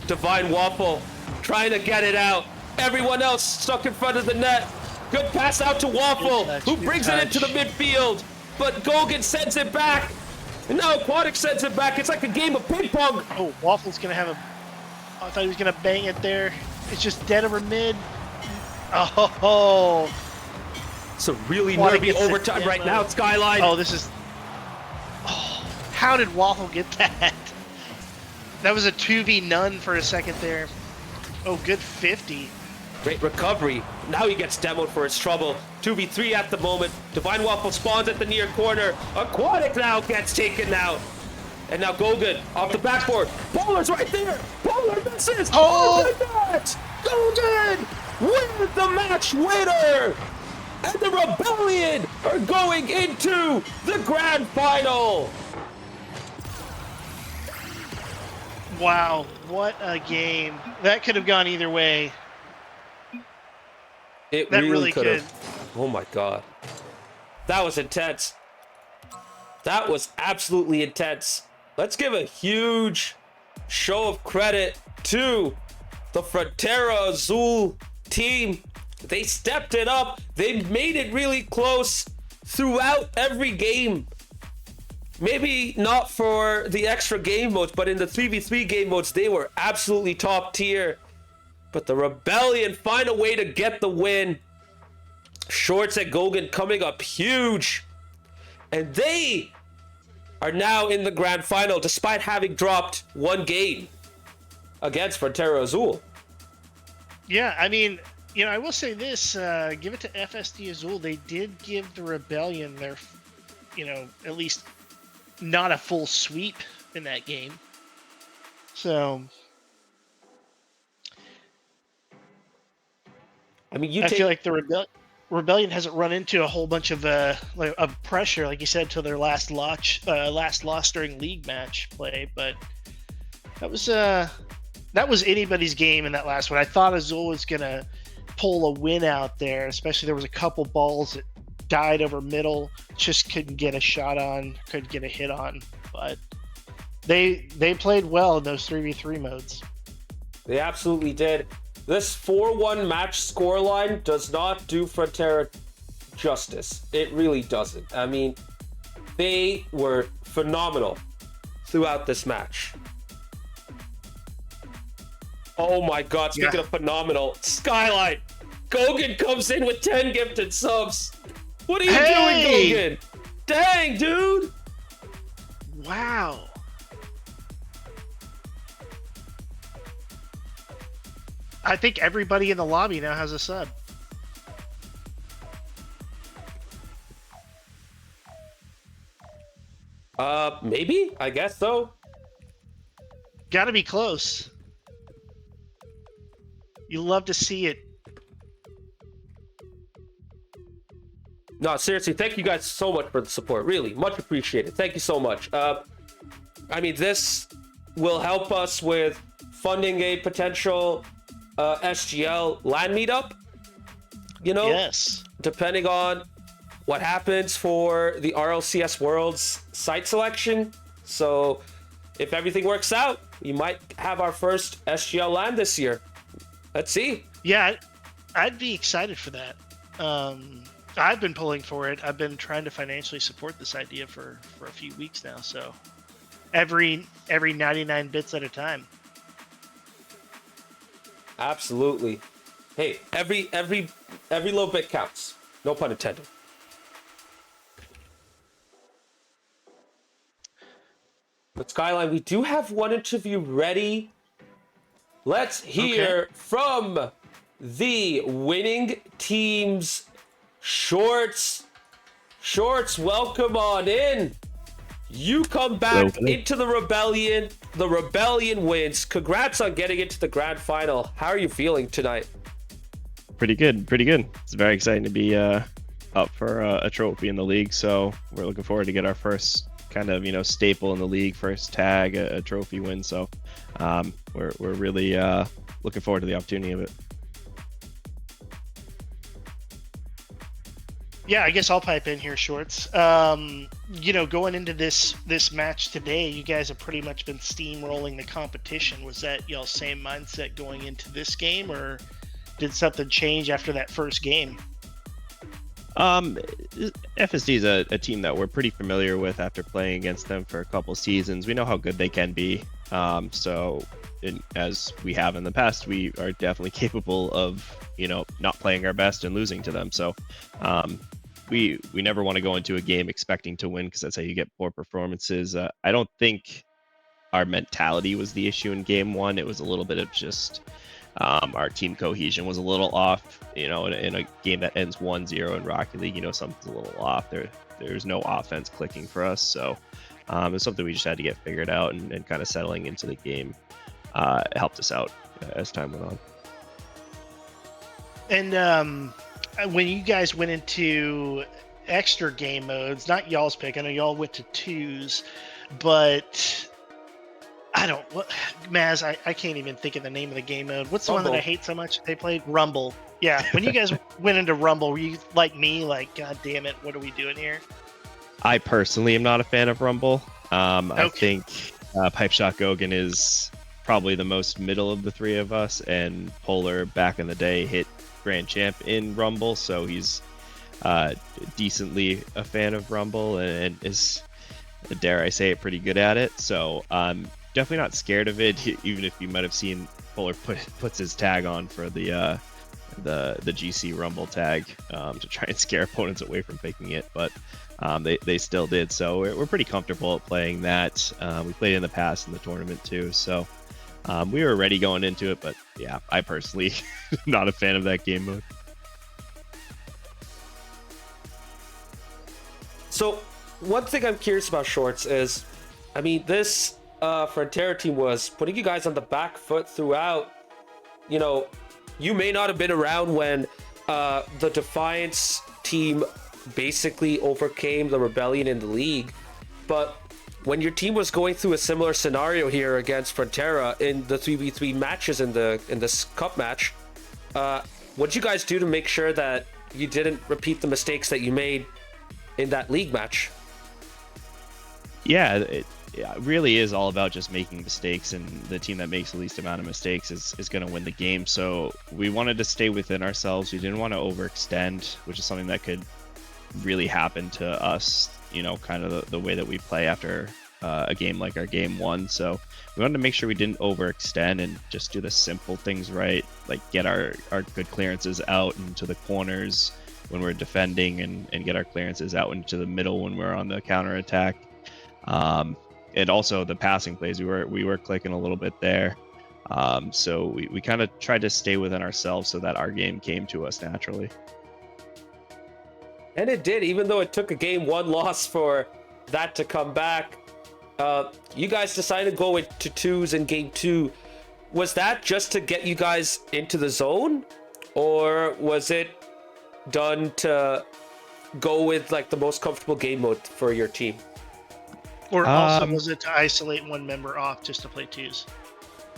Divine Waffle trying to get it out. Everyone else stuck in front of the net. Good pass out to Waffle, who brings it into the midfield. But Gogan sends it back. And now Aquatic sends it back. It's like a game of ping pong. Oh, Waffle's going to have a... I thought he was going to bang it there. It's just dead over mid. Oh. It's a really nervy overtime right now, Skyline. Oh, this is... Oh, how did Waffle get that? That was a 2v none for a second there. Oh, good 50. Great recovery. Now he gets demoed for his trouble. 2v3 at the moment. Divine Waffle spawns at the near corner. Aquatic now gets taken out. And now Gogan off the backboard. Polar's right there. Polar misses. Oh! Gogan with the match winner. And the Rebellion are going into the grand final. Wow, what a game. That could have gone either way. It really could have. Oh my God. That was intense. That was absolutely intense. Let's give a huge show of credit to the Frontera Azul team. They stepped it up. They made it really close throughout every game. Maybe not for the extra game modes, but in the 3v3 game modes, they were absolutely top tier. But the Rebellion find a way to get the win. Shorts and Gogan coming up huge. And they are now in the grand final, despite having dropped one game against Frontera Azul. Yeah, I mean, you know, I will say this, give it to FSD Azul. They did give the Rebellion their, you know, at least not a full sweep in that game. So, I mean, I feel like the Rebellion hasn't run into a whole bunch of pressure, like you said, to their last loss during league match play. But that was anybody's game in that last one. I thought Azul was gonna pull a win out there, especially there was a couple balls that died over middle, just couldn't get a shot on, couldn't get a hit on. But they played well in those 3v3 modes. They absolutely did. This 4-1 match scoreline does not do Frontera justice. It really doesn't. I mean, they were phenomenal throughout this match. Oh my god, speaking of phenomenal, Skyline! Gogan comes in with 10 gifted subs. What are you doing, Gogan? Dang, dude! Wow. I think everybody in the lobby now has a sub. Maybe? I guess so. Gotta be close. You love to see it. No, seriously, thank you guys so much for the support. Really, much appreciated. Thank you so much. I mean, this will help us with funding a potential SGL LAN meetup. You know? Yes. Depending on what happens for the RLCS Worlds site selection. So, if everything works out, we might have our first SGL LAN this year. Let's see. Yeah, I'd be excited for that. I've been pulling for it. I've been trying to financially support this idea for a few weeks now. So every 99 bits at a time. Absolutely. Hey, every little bit counts. No pun intended. But Skyline, we do have one interview ready. Let's hear from the winning team's Shorts. Shorts, welcome on in. You come back into the Rebellion. The Rebellion wins. Congrats on getting into the grand final. How are you feeling tonight? Pretty good. It's very exciting to be up for a trophy in the league. So we're looking forward to get our first kind of, staple in the league, first tag, a trophy win. So we're really looking forward to the opportunity of it. Yeah, I guess I'll pipe in here, Shorts. Going into this match today, you guys have pretty much been steamrolling the competition. Was that y'all's same mindset going into this game, or did something change after that first game? FSD is a team that we're pretty familiar with after playing against them for a couple seasons. We know how good they can be. As we have in the past, we are definitely capable of, not playing our best and losing to them. So we never want to go into a game expecting to win, because that's how you get poor performances. I don't think our mentality was the issue in game one. It was a little bit of just our team cohesion was a little off. In a game that ends 1-0 in Rocket League, something's a little off. There's no offense clicking for us. So it's something we just had to get figured out, and kind of settling into the game helped us out as time went on. And when you guys went into extra game modes, not y'all's pick, I know y'all went to twos, but Maz, I can't even think of the name of the game mode. What's the one that I hate so much? They played Rumble. Yeah, when you guys went into Rumble, were you like me, like, God damn it, what are we doing here? I personally am not a fan of Rumble. I think Pipe Shot Gogan is probably the most middle of the three of us, and Polar back in the day hit Grand Champ in Rumble, so he's decently a fan of Rumble and is, dare I say it, pretty good at it. So definitely not scared of it, even if you might have seen Polar puts his tag on for the GC Rumble tag to try and scare opponents away from picking it, but they still did. So we're pretty comfortable at playing that. We played in the past in the tournament too, so we were ready going into it. But yeah, I personally am not a fan of that game mode. So one thing I'm curious about, Shorts, is, I mean, this Frontera team was putting you guys on the back foot throughout. You may not have been around when the Defiance team basically overcame the Rebellion in the league, but when your team was going through a similar scenario here against Frontera in the 3v3 matches in this cup match, What'd you guys do to make sure that you didn't repeat the mistakes that you made in that league match? Yeah, it really is all about just making mistakes, and the team that makes the least amount of mistakes is going to win the game. So we wanted to stay within ourselves. We didn't want to overextend, which is something that could really happen to us, kind of the way that we play after a game like our game one. So we wanted to make sure we didn't overextend and just do the simple things right, like get our good clearances out into the corners when we're defending, and get our clearances out into the middle when we're on the counter attack. And also the passing plays, we were clicking a little bit there. So we kind of tried to stay within ourselves so that our game came to us naturally. And it did, even though it took a game one loss for that to come back. You guys decided to go into twos in game two. Was that just to get you guys into the zone, or was it done to go with like the most comfortable game mode for your team? Or also was it to isolate one member off just to play twos?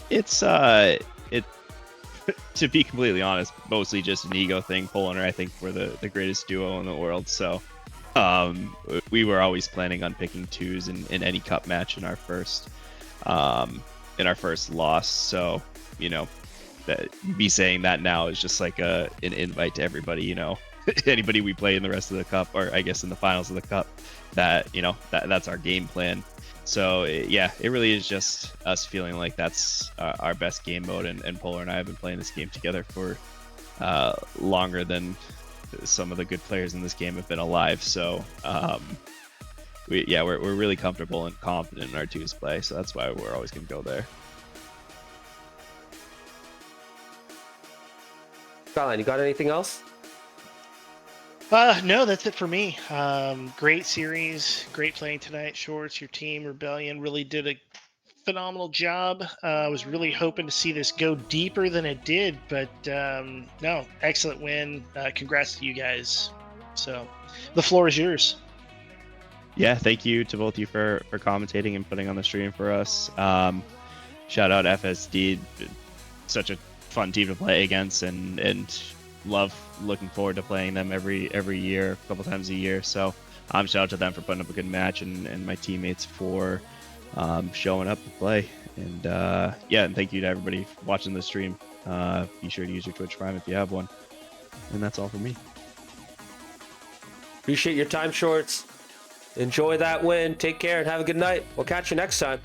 It's to be completely honest, mostly just an ego thing. Polar and I think we're the greatest duo in the world, so we were always planning on picking twos in any cup match in our first loss. So that me saying that now is just like an invite to everybody. Anybody we play in the rest of the cup, or I guess in the finals of the cup, that that's our game plan. So yeah, it really is just us feeling like that's our best game mode, and Polar and I have been playing this game together for longer than some of the good players in this game have been alive. So we're really comfortable and confident in our twos play, so that's why we're always going to go there. Skyline, you got anything else? No, that's it for me. Great series, great playing tonight. Shorts, your team, Rebellion really did a phenomenal job. I was really hoping to see this go deeper than it did, but no, excellent win. Congrats to you guys. So the floor is yours. Yeah, thank you to both of you for commentating and putting on the stream for us. Shout out FSD, such a fun team to play against, and looking forward to playing them every year, a couple times a year. So shout out to them for putting up a good match, and my teammates for showing up to play. And and thank you to everybody watching the stream. Be sure to use your Twitch Prime if you have one. And that's all for me. Appreciate your time, Shorts. Enjoy that win. Take care and have a good night. We'll catch you next time.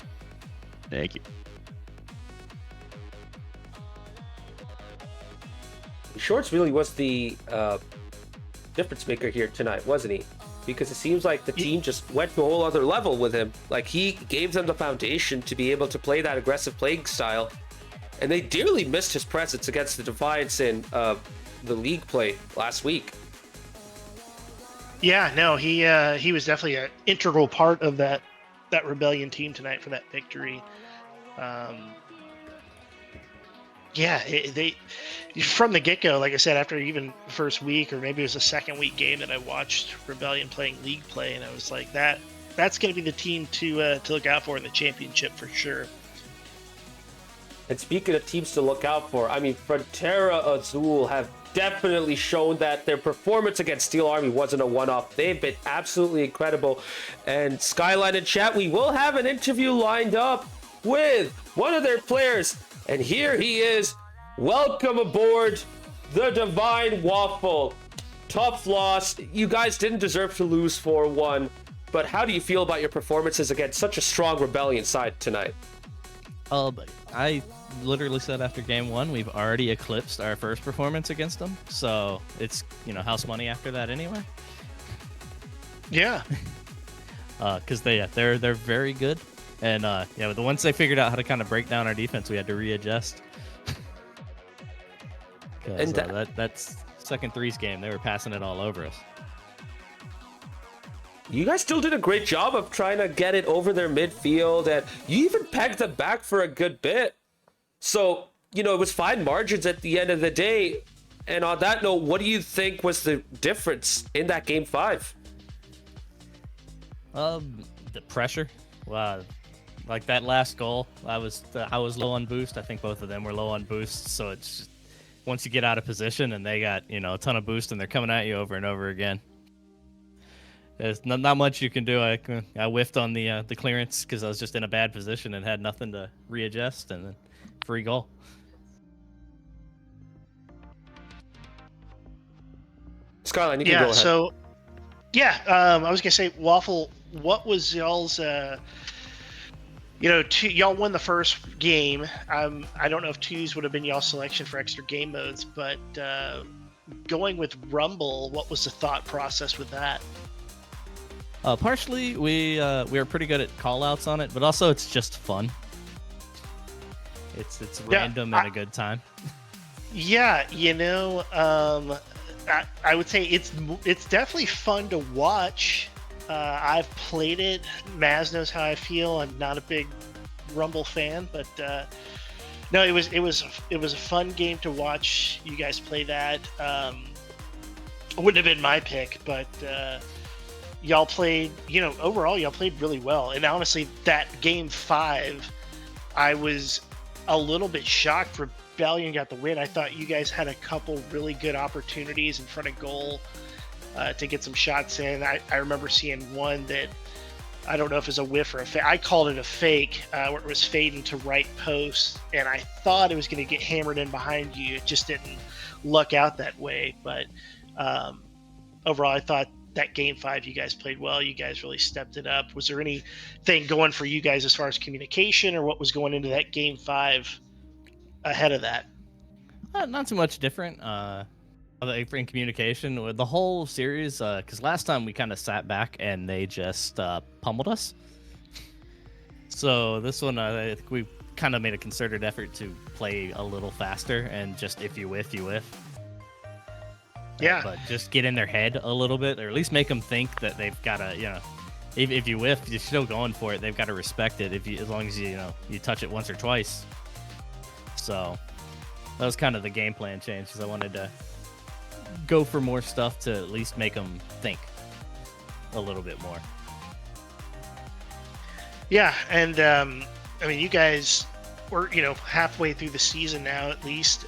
Thank you. Shorts really was the difference maker here tonight, wasn't he? Because it seems like the team just went to a whole other level with him. Like, he gave them the foundation to be able to play that aggressive playing style, and they dearly missed his presence against the Defiance in the league play last week. Yeah, no, he was definitely an integral part of that Rebellion team tonight for that victory. They from the get-go, like I said, after even the first week, or maybe it was the second week game that I watched Rebellion playing league play, and I was like, that's going to be the team to look out for in the championship for sure. And speaking of teams to look out for, I mean, Frontera Azul have definitely shown that their performance against Steel Army wasn't a one-off. They've been absolutely incredible. And Skyline and chat, we will have an interview lined up with one of their players. And here he is. Welcome aboard the Divine Waffle. Tough loss. You guys didn't deserve to lose 4-1. But how do you feel about your performances against such a strong Rebellion side tonight? I literally said after game one, we've already eclipsed our first performance against them. So it's, house money after that anyway. Yeah. Because they're very good. And but once they figured out how to kind of break down our defense, we had to readjust. And that's second threes game. They were passing it all over us. You guys still did a great job of trying to get it over their midfield, and you even pegged them back for a good bit. So, it was fine margins at the end of the day. And on that note, what do you think was the difference in that game 5? The pressure. Wow. Like that last goal, I was low on boost. I think both of them were low on boost, so once you get out of position and they got, a ton of boost and they're coming at you over and over again. There's not much you can do. I whiffed on the clearance because I was just in a bad position and had nothing to readjust, and then free goal. Skyline, you can go ahead. So, I was gonna say, Waffle, what was y'all's? Y'all won the first game. I don't know if twos would have been y'all's selection for extra game modes, but going with Rumble, what was the thought process with that? Partially, we were pretty good at call-outs on it, but also it's just fun. It's random and a good time. Yeah, I would say it's definitely fun to watch. I've played it. Maz knows how I feel. I'm not a big Rumble fan, but no, it was a fun game to watch you guys play that. It wouldn't have been my pick, but y'all played. Overall, y'all played really well. And honestly, that game 5, I was a little bit shocked. Rebellion got the win. I thought you guys had a couple really good opportunities in front of goal to get some shots in. I remember seeing one that I don't know if it was a whiff or a fake. I called it a fake, where it was fading to right post, and I thought it was going to get hammered in behind you. It just didn't luck out that way. But overall, I thought that game 5, you guys played well. You guys really stepped it up. Was there anything going for you guys as far as communication, or what was going into that game 5 ahead of that? Not too much different. In communication with the whole series, because last time we kind of sat back and they just pummeled us. So this one, I think we kind of made a concerted effort to play a little faster, and just if you whiff, you whiff. Yeah. But just get in their head a little bit, or at least make them think that they've got to, if you whiff, you're still going for it. They've got to respect it. As long as you touch it once or twice. So that was kind of the game plan change, because I wanted to go for more stuff to at least make them think a little bit more. Yeah, and you guys were halfway through the season now, at least.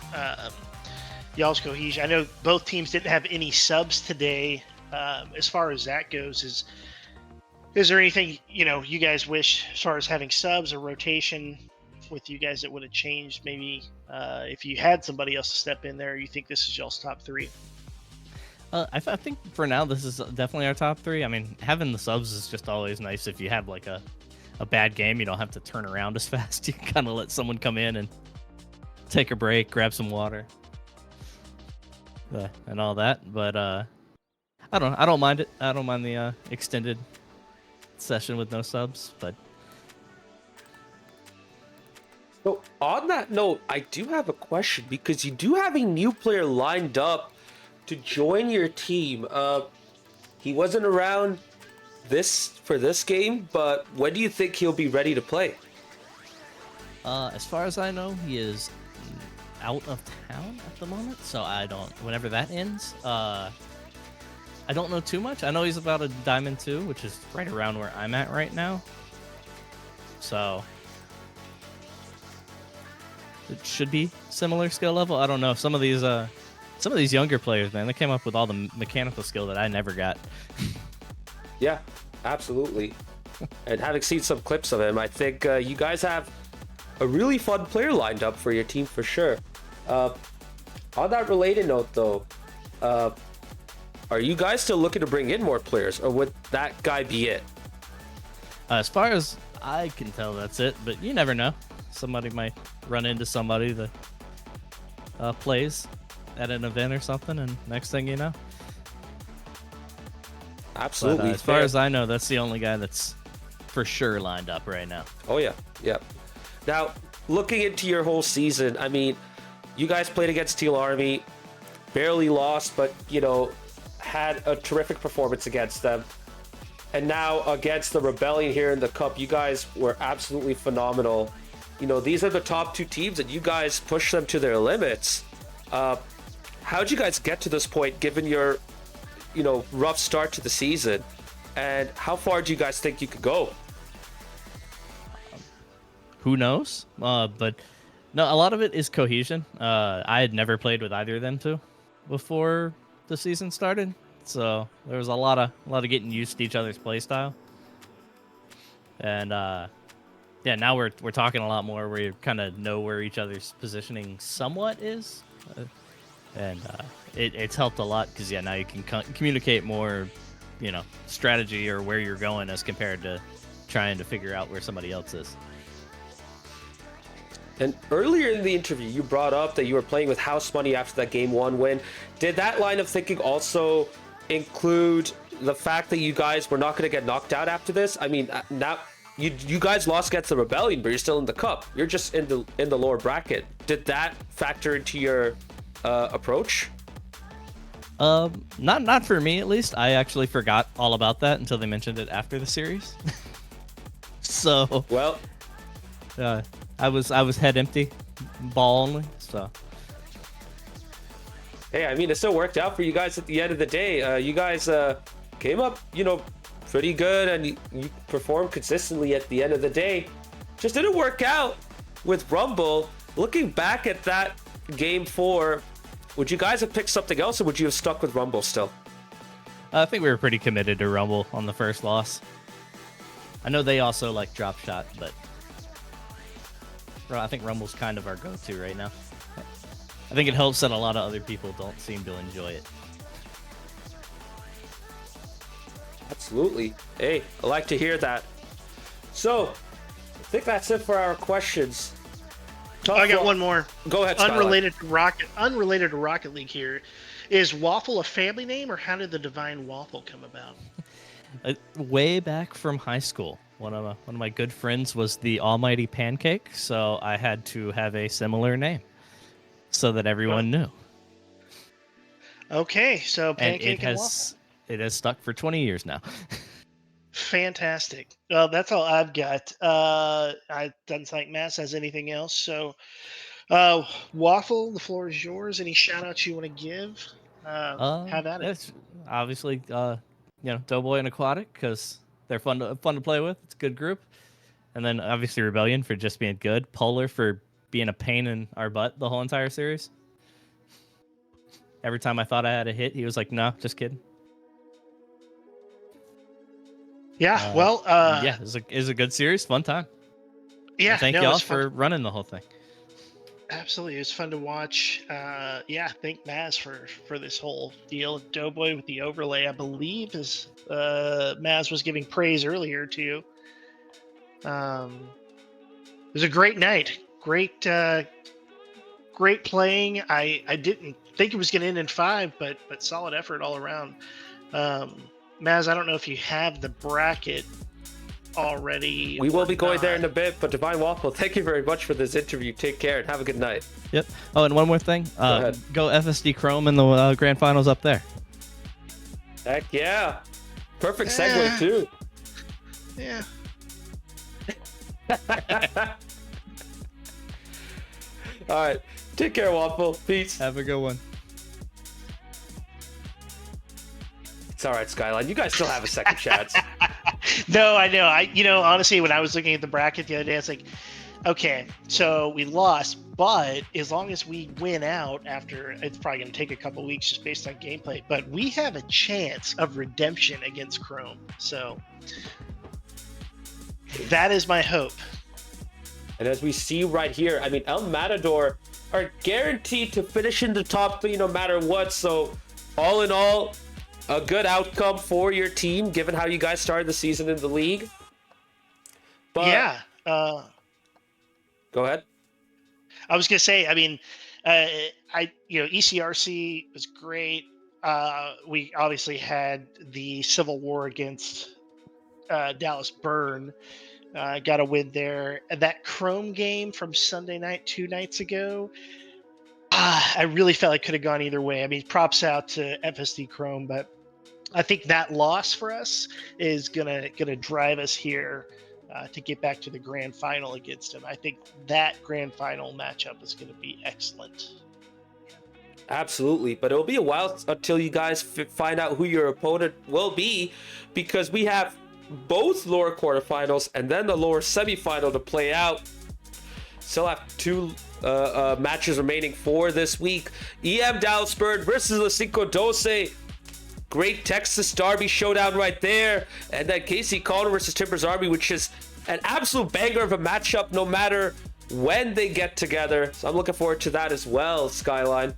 Y'all's cohesion. I know both teams didn't have any subs today. As far as that goes, is there anything you guys wish as far as having subs or rotation with you guys that would have changed? Maybe if you had somebody else to step in there, you think this is y'all's top 3? I think for now this is definitely our top 3. I mean, having the subs is just always nice. If you have like a bad game, you don't have to turn around as fast. You can kind of let someone come in and take a break, grab some water, and all that. But I don't mind it. I don't mind the extended session with no subs. But so on that note, I do have a question, because you do have a new player lined up to join your team. He wasn't around for this game, but when do you think he'll be ready to play? As far as I know, he is out of town at the moment, so whenever that ends, I don't know too much. I know he's about a Diamond 2, which is right around where I'm at right now. So it should be similar skill level. I don't know. Some of these younger players, man, they came up with all the mechanical skill that I never got. Yeah, absolutely. And having seen some clips of him, I think you guys have a really fun player lined up for your team for sure. On that related note, though, are you guys still looking to bring in more players, or would that guy be it? As far as I can tell, that's it. But you never know. Somebody might run into somebody that plays at an event or something, and next thing you know. Absolutely. But, as far as I know, that's the only guy that's for sure lined up right now. Oh yeah, yeah. Now, looking into your whole season, I mean, you guys played against Teal Army, barely lost, but had a terrific performance against them. And now against the Rebellion here in the Cup, you guys were absolutely phenomenal. These are the top 2 teams, and you guys pushed them to their limits. How'd you guys get to this point, given your, rough start to the season? And how far do you guys think you could go? Who knows? But No, a lot of it is cohesion. I had never played with either of them two before the season started, so there was a lot of getting used to each other's play style. And yeah, now we're talking a lot more. We kind of know where each other's positioning somewhat is, and it's helped a lot because now you can communicate more, strategy or where you're going as compared to trying to figure out where somebody else is. And earlier in the interview, you brought up that you were playing with house money after that game 1 win. Did that line of thinking also include the fact that you guys were not going to get knocked out after this? I mean, now you guys lost against the Rebellion, but you're still in the cup. You're just in the lower bracket. Did that factor into your approach? Not for me at least. I actually forgot all about that until they mentioned it after the series. So well, I was head empty, ball only. So hey, I mean, it still worked out for you guys at the end of the day. You guys came up, pretty good, and you performed consistently at the end of the day. Just didn't work out with Rumble. Looking back at that game 4, would you guys have picked something else, or would you have stuck with Rumble still? I think we were pretty committed to Rumble on the first loss. I know they also like drop shot, but I think Rumble's kind of our go-to right now. I think it helps that a lot of other people don't seem to enjoy it. Absolutely. Hey, I like to hear that. So, I think that's it for our questions. I got one more. Go ahead, Skyline. Unrelated to Rocket League here. Is Waffle a family name, or how did the Divine Waffle come about? Way back from high school, one of my good friends was the Almighty Pancake, so I had to have a similar name so that everyone knew. Okay, so Pancake and Waffle. It has stuck for 20 years now. Fantastic. Well, that's all I've got. Doesn't think Mass has anything else. So, Waffle, the floor is yours. Any shout outs you want to give? Have at it. It's obviously, Doughboy and Aquatic, because they're fun to play with. It's a good group. And then obviously Rebellion for just being good. Polar for being a pain in our butt the whole entire series. Every time I thought I had a hit, he was like, "No, just kidding." Yeah, it was a good series, fun time. Yeah, and thank y'all for running the whole thing. Absolutely, it was fun to watch. Thank Maz for this whole deal. Doughboy with the overlay, I believe, is Maz was giving praise earlier to you. It was a great night. Great playing. I didn't think it was going to end in 5, but solid effort all around. Maz, I don't know if you have the bracket already. We will be going there in a bit, but Divine Waffle, thank you very much for this interview. Take care and have a good night. Yep. Oh, and one more thing. Go FSD Chrome in the grand finals up there. Heck yeah. Perfect segue, too. Yeah. All right. Take care, Waffle. Peace. Have a good one. It's all right, Skyline. You guys still have a second chance. No, I know. Honestly, when I was looking at the bracket the other day, it's like, okay, so we lost, but as long as we win out after, it's probably going to take a couple weeks just based on gameplay, but we have a chance of redemption against Chrome. So that is my hope. And as we see right here, I mean, El Matador are guaranteed to finish in the top 3 no matter what. So all in all, a good outcome for your team, given how you guys started the season in the league. But yeah. Go ahead. I was gonna say, I mean, ECRC was great. We obviously had the Civil War against Dallas Burn. Got a win there. That Chrome game from Sunday night 2 nights ago, I really felt like could have gone either way. I mean, props out to FSD Chrome, but I think that loss for us is gonna drive us here to get back to the grand final against him. I think that grand final matchup is going to be excellent. Absolutely, but it'll be a while until you guys find out who your opponent will be, because we have both lower quarterfinals and then the lower semifinal to play out. Still have 2 matches remaining for this week. EM Dallasburg versus the Cinco Doce. Great Texas Derby showdown right there. And then Casey Calder versus Timbers Army, which is an absolute banger of a matchup no matter when they get together. So I'm looking forward to that as well, Skyline.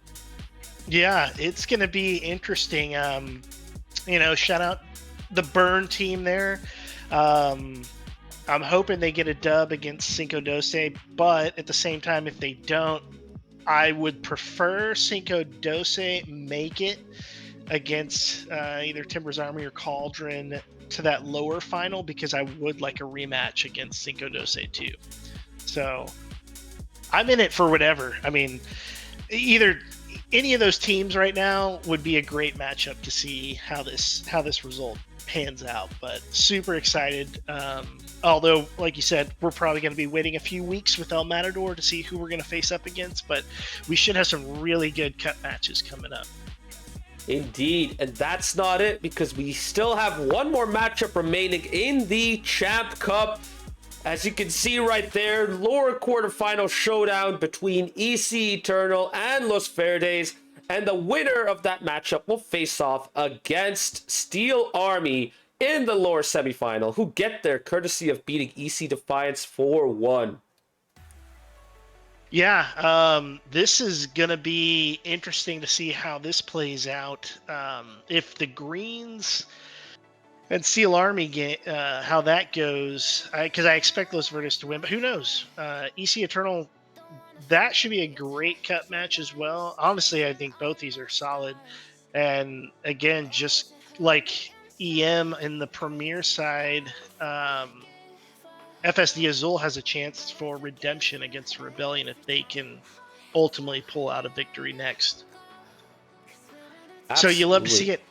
Yeah, it's going to be interesting. Shout out the Burn team there. I'm hoping they get a dub against Cinco Doce, but at the same time, if they don't, I would prefer Cinco Doce make it against either Timbers Army or Cauldron to that lower final, because I would like a rematch against Cinco Doce too. So I'm in it for whatever. I mean, either any of those teams right now would be a great matchup to see how this result pans out. But super excited. Although, like you said, we're probably going to be waiting a few weeks with El Matador to see who we're going to face up against. But we should have some really good cup matches coming up. Indeed, and that's not it, because we still have one more matchup remaining in the Champ Cup. As you can see right there, lower quarterfinal showdown between EC Eternal and Los Verdes, and the winner of that matchup will face off against Steel Army in the lower semifinal, who get there courtesy of beating EC Defiance 4-1. Yeah, this is going to be interesting to see how this plays out. If the Greens and Steel Army get how that goes, because I expect Los Verdes to win, but who knows? EC Eternal, that should be a great cup match as well. Honestly, I think both these are solid. And again, just like EM in the Premier side, FSD Azul has a chance for redemption against Rebellion if they can ultimately pull out a victory next. Absolutely. So you love to see it.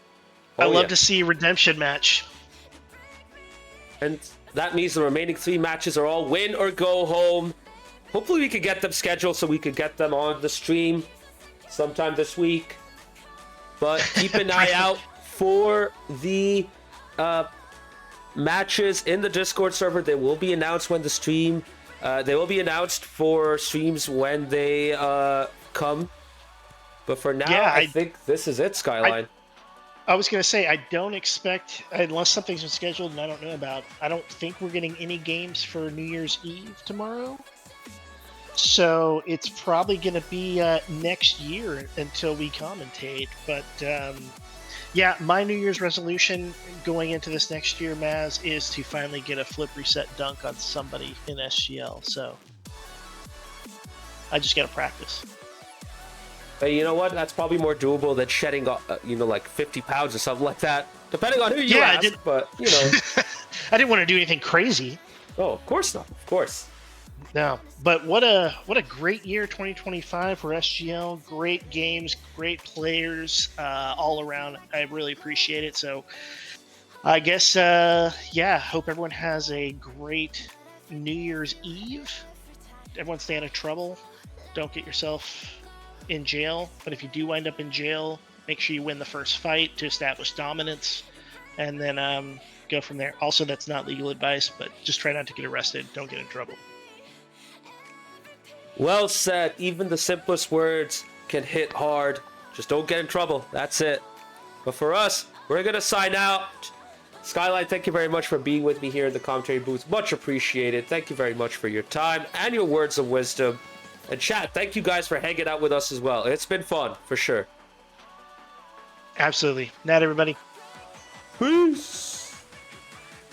I love to see a redemption match. And that means the remaining 3 matches are all win or go home. Hopefully we could get them scheduled so we could get them on the stream sometime this week. But keep an eye out for the matches in the Discord server. They will be announced when the stream. They will be announced for streams when they come. But for now, Yeah, I think this is it, Skyline. I was going to say, I don't expect, unless something's been scheduled and I don't know about, I don't think we're getting any games for New Year's Eve tomorrow. So it's probably going to be next year until we commentate. But yeah, my New Year's resolution going into this next year, Maz, is to finally get a flip reset dunk on somebody in SGL. So I just got to practice. But you know what? That's probably more doable than shedding, like 50 pounds or something like that. Depending on who you ask, but, I didn't want to do anything crazy. Oh, of course not. Of course. No, but what a great year 2025 for SGL. Great games, great players all around. I really appreciate it. So I guess, hope everyone has a great New Year's Eve. Everyone stay out of trouble. Don't get yourself in jail. But if you do wind up in jail, make sure you win the first fight to establish dominance. And then go from there. Also, that's not legal advice, but just try not to get arrested. Don't get in trouble. Well said. Even the simplest words can hit hard. Just don't get in trouble. That's it. But for us, we're going to sign out. Skyline, thank you very much for being with me here in the commentary booth. Much appreciated. Thank you very much for your time and your words of wisdom. And chat, thank you guys for hanging out with us as well. It's been fun, for sure. Absolutely. Night, everybody. Peace.